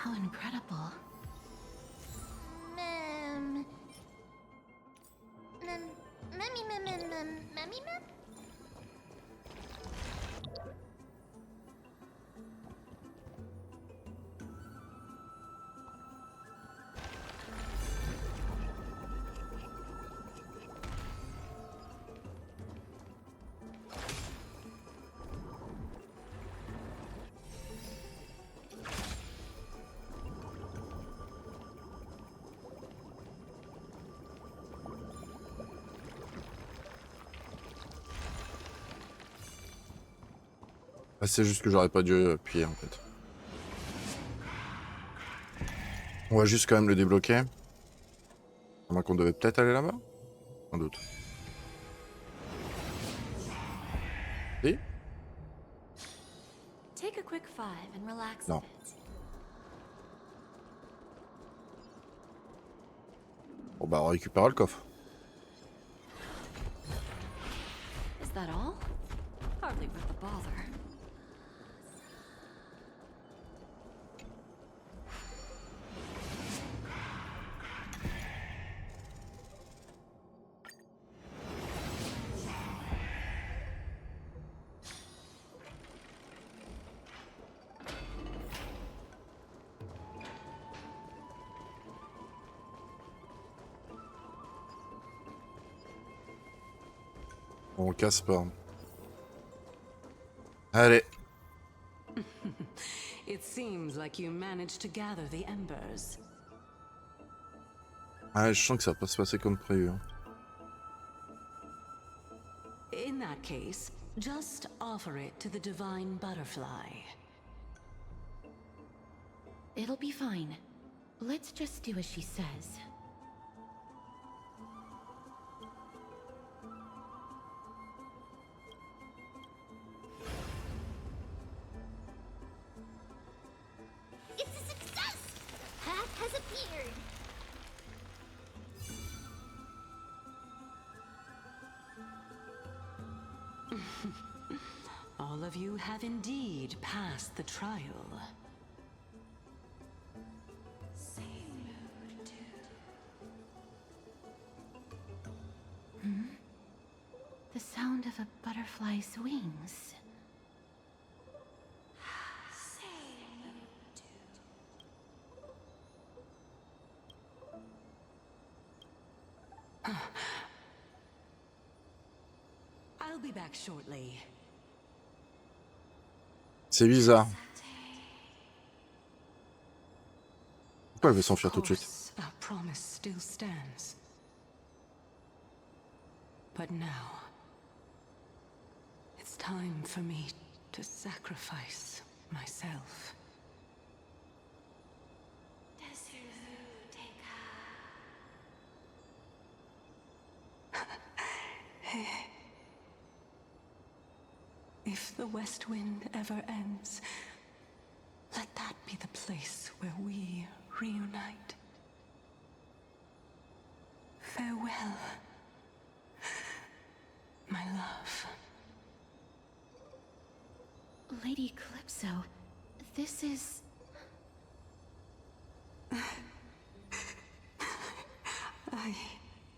How incredible. Mem. Ah, c'est juste que j'aurais pas dû appuyer en fait. On va juste quand même le débloquer. À moins qu'on devait peut-être aller là-bas. Sans doute. Si? Take a quick five and relax Non. a bit. Bon bah on récupérera le coffre. Is that all? Hardly worth the bother. On le casse pas. Allez. It seems like you managed to gather the embers. Ah, je sens que ça va pas se passer comme prévu. Hein. In that case, just offer it to the divine butterfly. It'll be fine. Let's just do as she says. It's a success! Path has appeared! All of you have indeed passed the trial. The sound of a butterfly's wings. I'll be back shortly. C'est bizarre. Pourquoi elle veut s'enfuir tout de suite? Course, our promise still stands. But now, it's time for me to sacrifice myself. If the West Wind ever ends, let that be the place where we reunite. Farewell, my love. Lady Calypso, this is...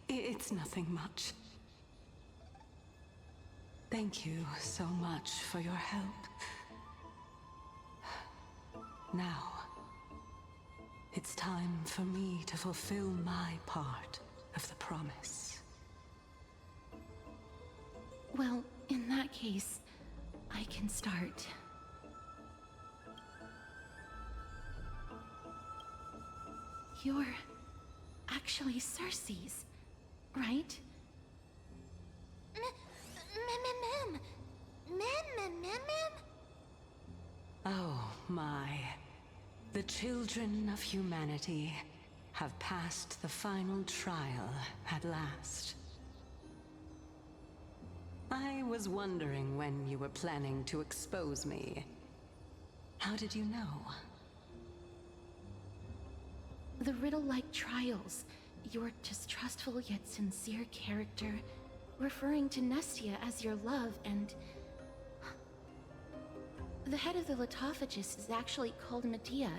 It's nothing much. Thank you so much for your help. Now, it's time for me to fulfill my part of the promise. Well, in that case, I can start. You're actually Cersei's, right? Oh my. The children of humanity have passed the final trial at last. I was wondering when you were planning to expose me. How did you know? The riddle-like trials, your distrustful yet sincere character, referring to Nestia as your love, and... The head of the Litophagus is actually called Medea,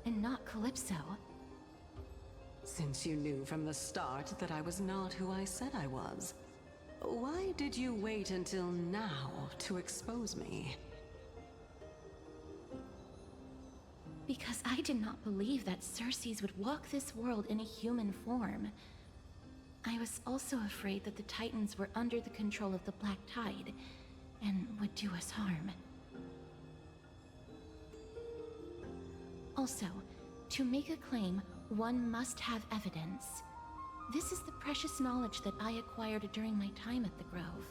and not Calypso. Since you knew from the start that I was not who I said I was, why did you wait until now to expose me? Because I did not believe that Circes would walk this world in a human form. I was also afraid that the Titans were under the control of the Black Tide, and would do us harm. Also, to make a claim, one must have evidence. This is the precious knowledge that I acquired during my time at the Grove.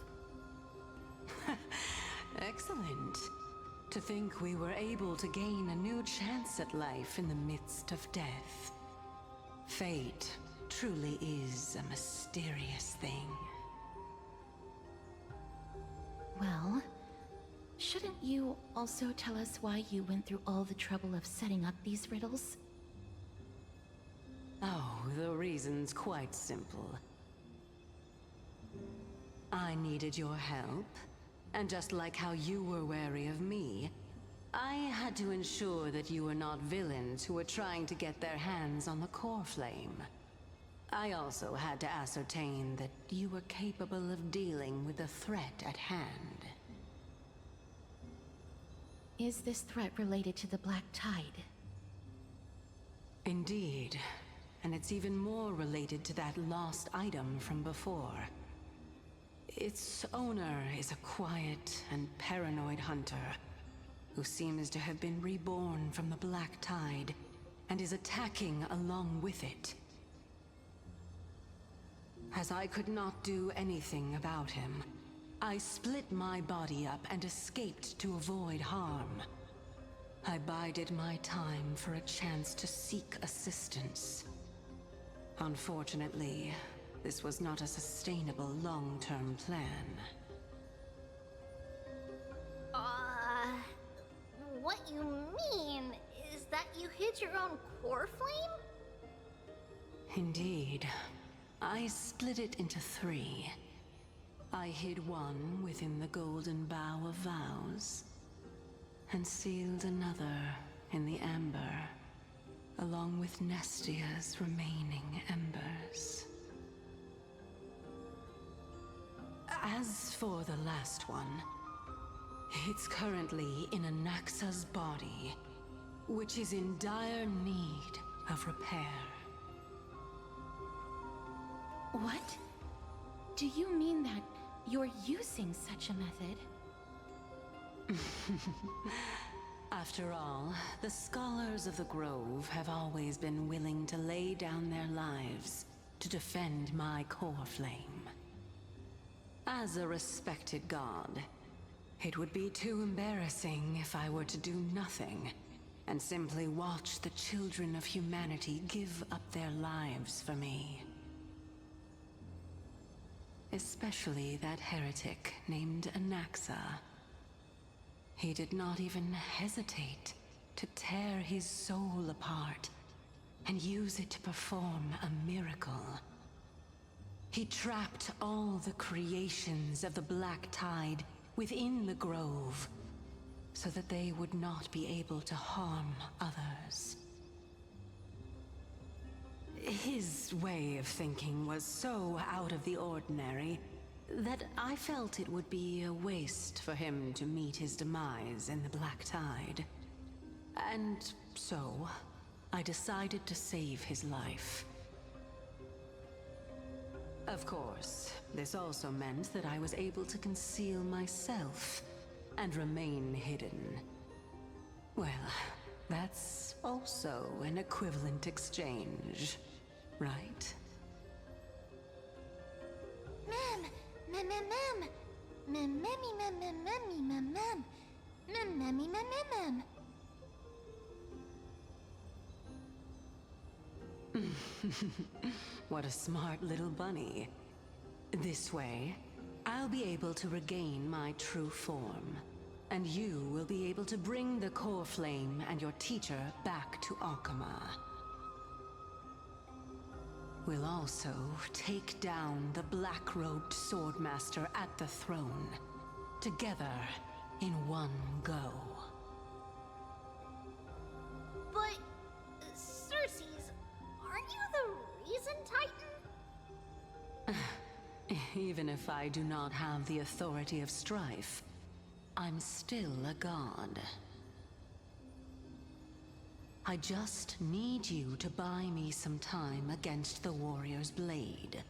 Excellent. To think we were able to gain a new chance at life in the midst of death. Fate truly is a mysterious thing. Well, shouldn't you also tell us why you went through all the trouble of setting up these riddles? Oh, the reason's quite simple. I needed your help, and just like how you were wary of me, I had to ensure that you were not villains who were trying to get their hands on the core flame. I also had to ascertain that you were capable of dealing with the threat at hand. Is this threat related to the Black Tide? Indeed, and it's even more related to that lost item from before. Its owner is a quiet and paranoid hunter who seems to have been reborn from the Black Tide and is attacking along with it. As I could not do anything about him, I split my body up and escaped to avoid harm. I bided my time for a chance to seek assistance. Unfortunately, this was not a sustainable long-term plan. What you mean is that you hid your own core flame? Indeed. I split it into 3. I hid one within the golden bough of vows, and sealed another in the amber, along with Nestia's remaining embers. As for the last one, it's currently in Anaxa's body, which is in dire need of repair. What? Do you mean that you're using such a method? After all, the scholars of the Grove have always been willing to lay down their lives to defend my core flame. As a respected god, it would be too embarrassing if I were to do nothing and simply watch the children of humanity give up their lives for me. Especially that heretic named Anaxa. He did not even hesitate to tear his soul apart and use it to perform a miracle. He trapped all the creations of the Black Tide within the Grove so that they would not be able to harm others. His way of thinking was so out of the ordinary that I felt it would be a waste for him to meet his demise in the Black Tide. And so, I decided to save his life. Of course, this also meant that I was able to conceal myself and remain hidden. Well, that's also an equivalent exchange, right? What a smart little bunny. This way, I'll be able to regain my true form, and you will be able to bring the core flame and your teacher back to Akama. We'll also take down the black-robed swordmaster at the throne, together in one go. But Even if I do not have the authority of strife, I'm still a god. I just need you to buy me some time against the warrior's blade.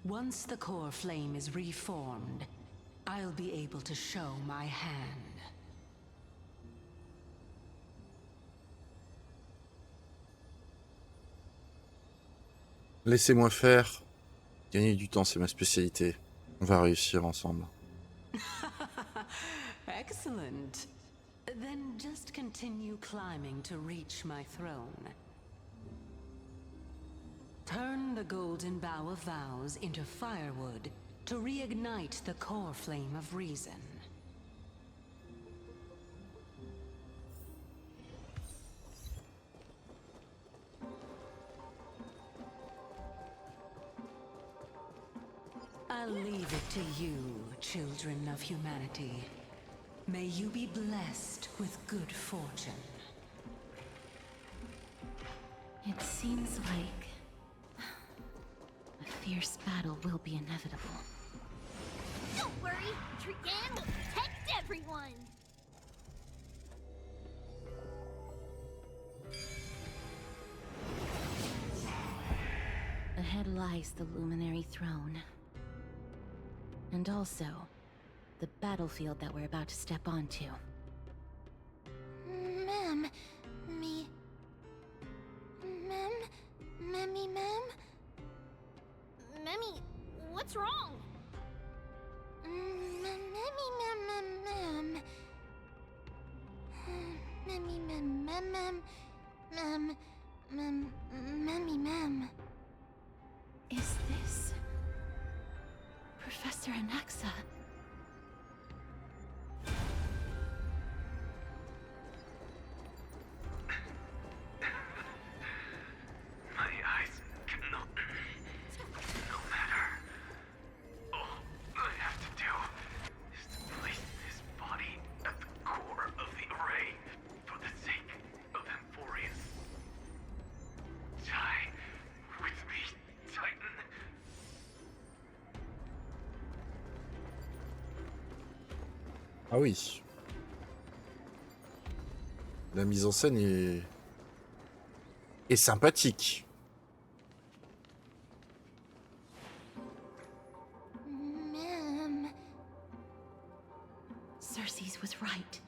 Once the core flame is reformed, I'll be able to show my hand. Laissez-moi faire. Gagner du temps, c'est ma spécialité. On va réussir ensemble. Excellent. Then just continue climbing to reach my throne. Turn the golden bough of vows into firewood to reignite the core flame of reason. I'll leave it to you, children of humanity. May you be blessed with good fortune. It seems like a fierce battle will be inevitable. Don't worry, Trigan will protect everyone! Ahead lies the Luminary Throne. And also, the battlefield that we're about to step onto. Ma'am, me... Ma'am? Mammy, ma'am? Memmy, what's wrong? Mammy, ma'am. Mammy, Mammy, ma'am. Is this... Professor Anaxa? My eyes cannot. No matter. All I have to do is to place this body at the core of the array for the sake of Emphorius. Die with me, Titan. Ah oui. La mise en scène est sympathique. Ma'am. Cersei's was right.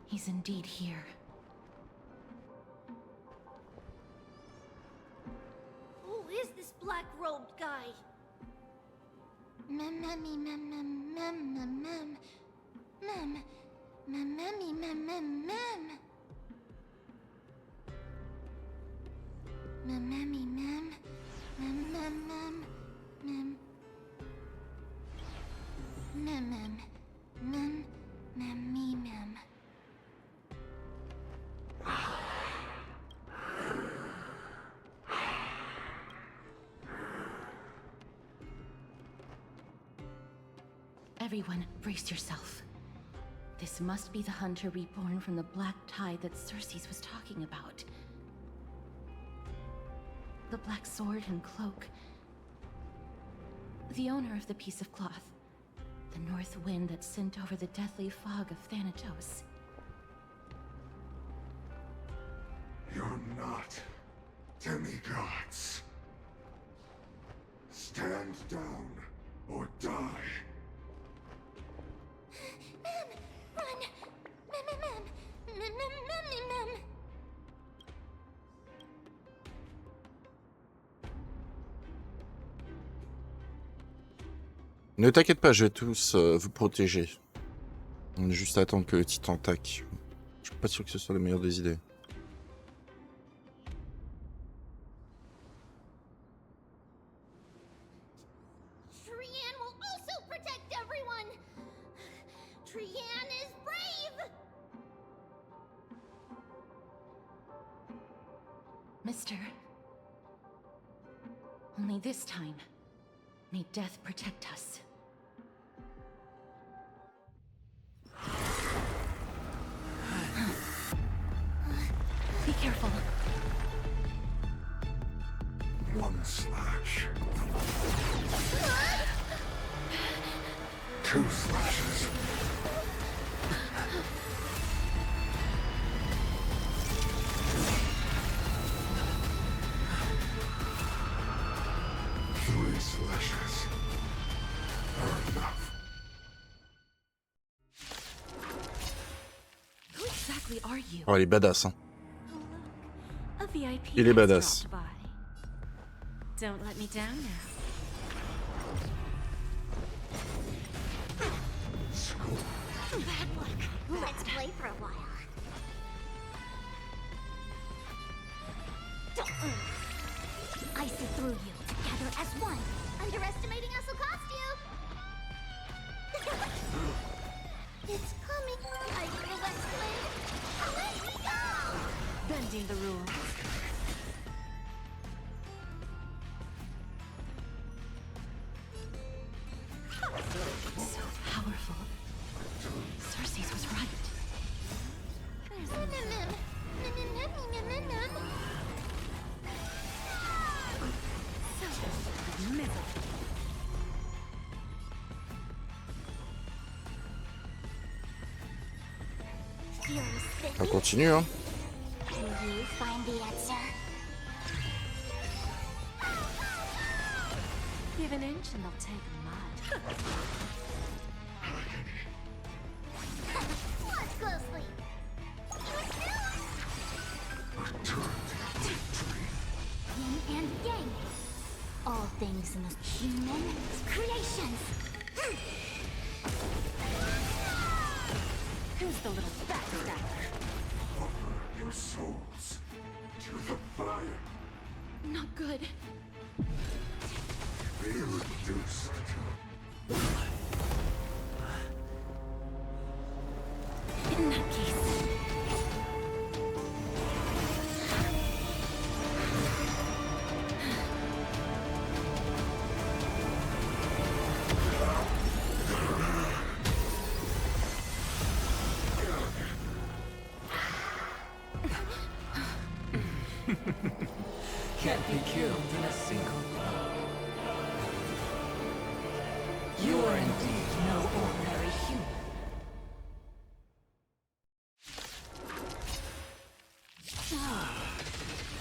He's indeed here. Who is this black-robed guy? Mammy, Everyone, brace yourself. This must be the hunter reborn from the black tide that Cersei's was talking about. The black sword and cloak. The owner of the piece of cloth. The north wind that sent over the deathly fog of Thanatos. You're not demigods. Stand down or die. Run! Ma'am. Ne t'inquiète pas, je vais tous vous protéger. On est juste à attendre que le titan attaque. Je suis pas sûr que ce soit la meilleure des idées. Trian will also protect everyone! Trian is brave! Mister. Only this time, may death protect us. Be careful. One slash. Ah! 2 slashes. Three slashes are enough. Who exactly are you? Oh, elle est badass, hein. A VIP Il est has badass. dropped by. Don't let me down now. Bad luck. Let's play for a while. I see through you, together as one. Underestimating us will cost you. It's coming. I will explain. Let me go. Bending the rules. So powerful. Cersei's was right. There's so miserable. Ça continue, hein. Can you find the answer? Give an inch and they'll take a mile. Watch closely. Yin and yang. All things in the human creations. Who's the little backstabber? Offer your souls to the fire. Not good. Be reduced to In that case. Can't be killed in a single blow. You are indeed no ordinary human.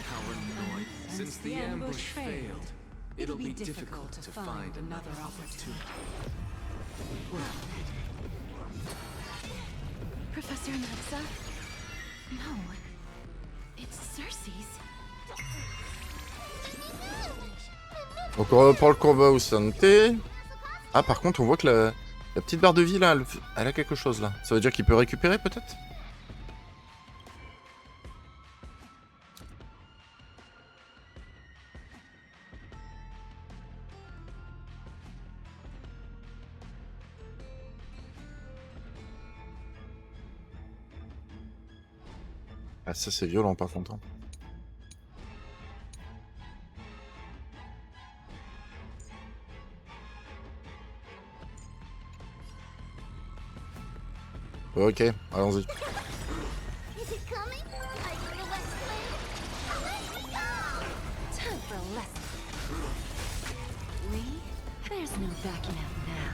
How annoying. Since the ambush failed, it'll be difficult to find another opportunity. Professor Nexa? No. It's Cersei's. Donc on reprend le combat au santé. Ah, par contre, on voit que la petite barre de vie, là, elle a quelque chose, là. Ça veut dire qu'il peut récupérer, peut-être? Ah, ça, c'est violent, par contre. Hein. Ok, allons-y. Is it coming? I will explain. Let me go. Time for a lesson. Lee, there's no backing out now.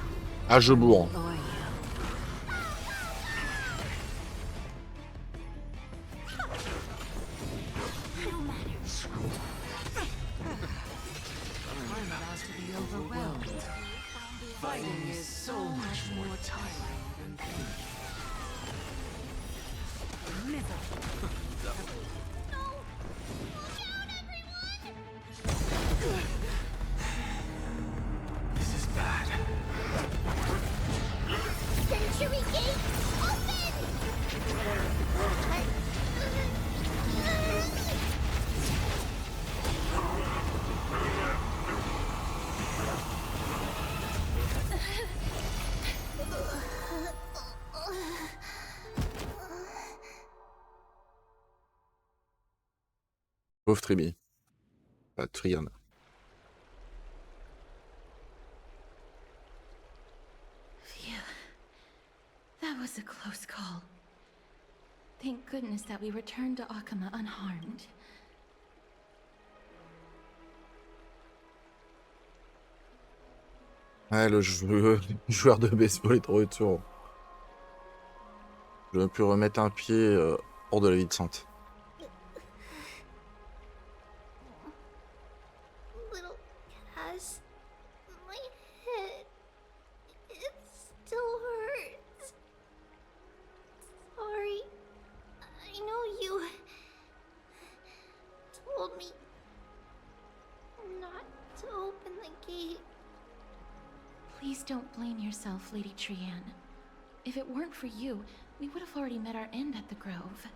Ah, je bourre. Or you. I'm about to be overwhelmed. Fighting is so much more tiring than thinking. This is bad. Century Gate, open! Pauvre Triby. Pas Triana. Phew. That was a close call. Thank goodness that we returned to Akama unharmed. Ouais, le joueur de baseball est trop retour. Je vais plus remettre un pied hors de la ville sainte. Little Cass, my head, it still hurts. Sorry, I know you told me not to open the gate. Please don't blame yourself, Lady Trianne. If it weren't for you, we would have already met our end at the Grove.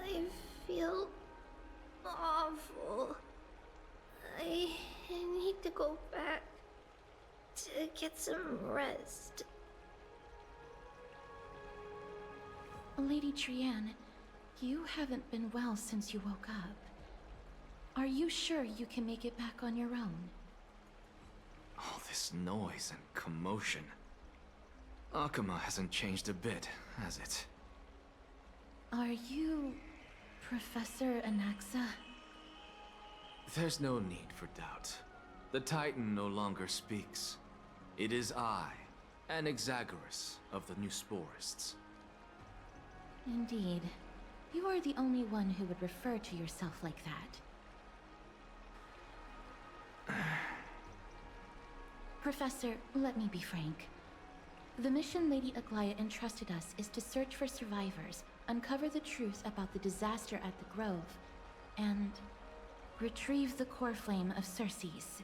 I feel awful. I need to go back to get some rest. Lady Trianne, you haven't been well since you woke up. Are you sure you can make it back on your own? All this noise and commotion. Akuma hasn't changed a bit, has it? Are you Professor Anaxa? There's no need for doubt. The Titan no longer speaks. It is I, Anaxagoras of the New Sporists. Indeed. You are the only one who would refer to yourself like that. Professor, let me be frank. The mission Lady Aglaya entrusted us is to search for survivors, uncover the truth about the disaster at the Grove, and retrieve the core flame of Circe's.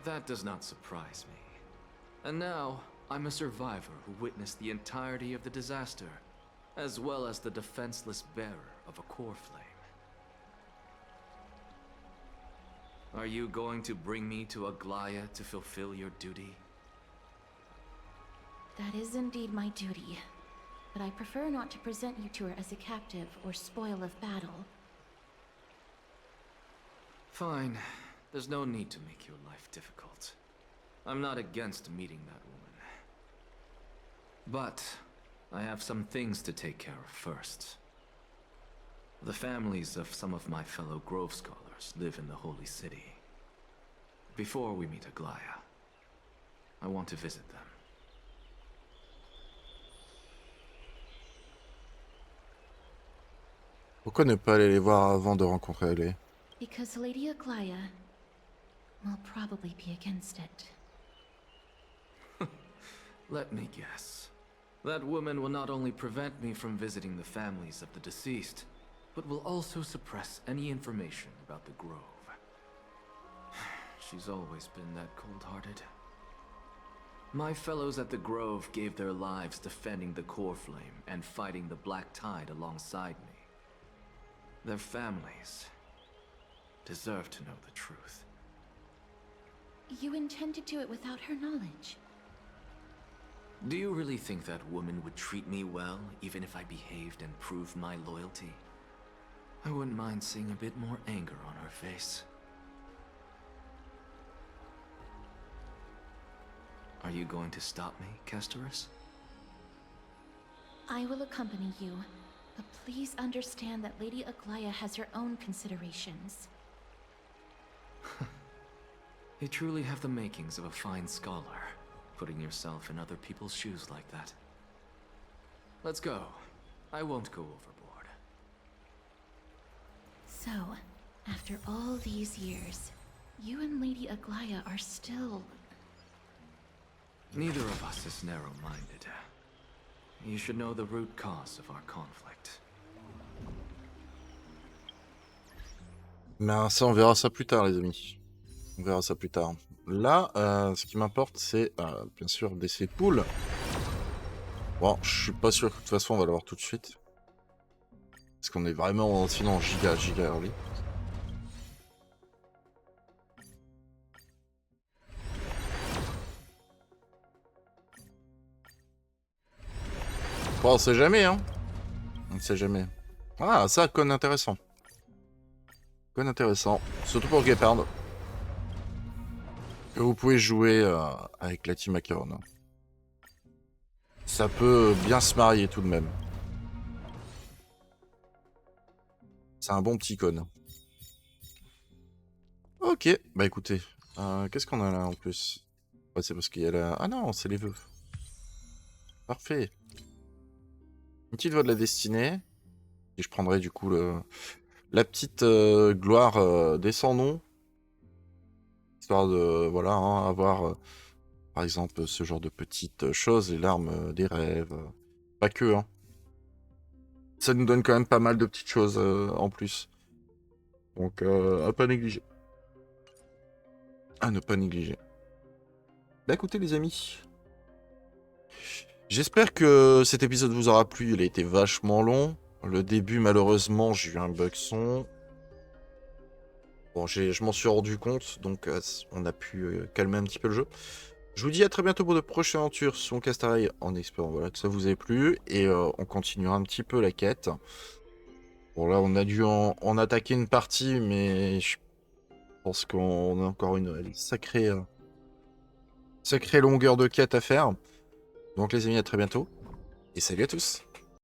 That does not surprise me. And now, I'm a survivor who witnessed the entirety of the disaster, as well as the defenseless bearer of a core flame. Are you going to bring me to Aglaya to fulfill your duty? That is indeed my duty, but I prefer not to present you to her as a captive or spoil of battle. Fine. There's no need to make your life difficult. I'm not against meeting that woman. But I have some things to take care of first. The families of some of my fellow Grove scholars live in the Holy City. Before we meet Aglaya, I want to visit them. Pourquoi ne pas aller les voir avant de rencontrer Aglé? Because Lady Aglaya will probably be against it. Let me guess. That woman will not only prevent me from visiting the families of the deceased, but will also suppress any information about the Grove. She's always been that cold-hearted. My fellows at the Grove gave their lives defending the core flame and fighting the Black Tide alongside me. Their families deserve to know the truth. You intend to do it without her knowledge? Do you really think that woman would treat me well, even if I behaved and proved my loyalty? I wouldn't mind seeing a bit more anger on her face. Are you going to stop me, Kesterus? I will accompany you, but please understand that Lady Aglaya has her own considerations. You truly have the makings of a fine scholar, putting yourself in other people's shoes like that. Let's go. I won't go overboard. So, after all these years, you and Lady Aglaya are still... Neither of us is narrow-minded. You should know the root cause of our conflict. Mais ça, on verra ça plus tard, les amis. On verra ça plus tard. Là, ce qui m'importe, c'est bien sûr d'essayer poules. Bon, je suis pas sûr que de toute façon on va l'avoir tout de suite. Parce qu'on est vraiment sinon giga early. Bon, on sait jamais, hein. On ne sait jamais. Ah, ça, con intéressant. Con intéressant. Surtout pour Gepard. Que vous pouvez jouer avec la team Acheron. Ça peut bien se marier tout de même. C'est un bon petit con. Ok, bah écoutez, Qu'est-ce qu'on a là en plus? Ouais, c'est parce qu'il y a la... Ah non, c'est les vœux. Parfait. Une petite voix de la destinée. Et je prendrai du coup la petite gloire des sans noms. Histoire de, voilà, hein, avoir, par exemple, ce genre de petites choses, les larmes des rêves. Pas que, hein. Ça nous donne quand même pas mal de petites choses en plus. Donc, à pas négliger. À ne pas négliger. Bah écoutez les amis. J'espère que cet épisode vous aura plu. Il a été vachement long. Le début, malheureusement, j'ai eu un bug son. Bon, je m'en suis rendu compte, donc on a pu calmer un petit peu le jeu. Je vous dis à très bientôt pour de prochaines aventures sur mon Castareil, en espérant voilà, que ça vous ait plu. Et on continuera un petit peu la quête. Bon là, on a dû en attaquer une partie, mais je pense qu'on a encore une sacrée longueur de quête à faire. Donc les amis, à très bientôt. Et salut à tous.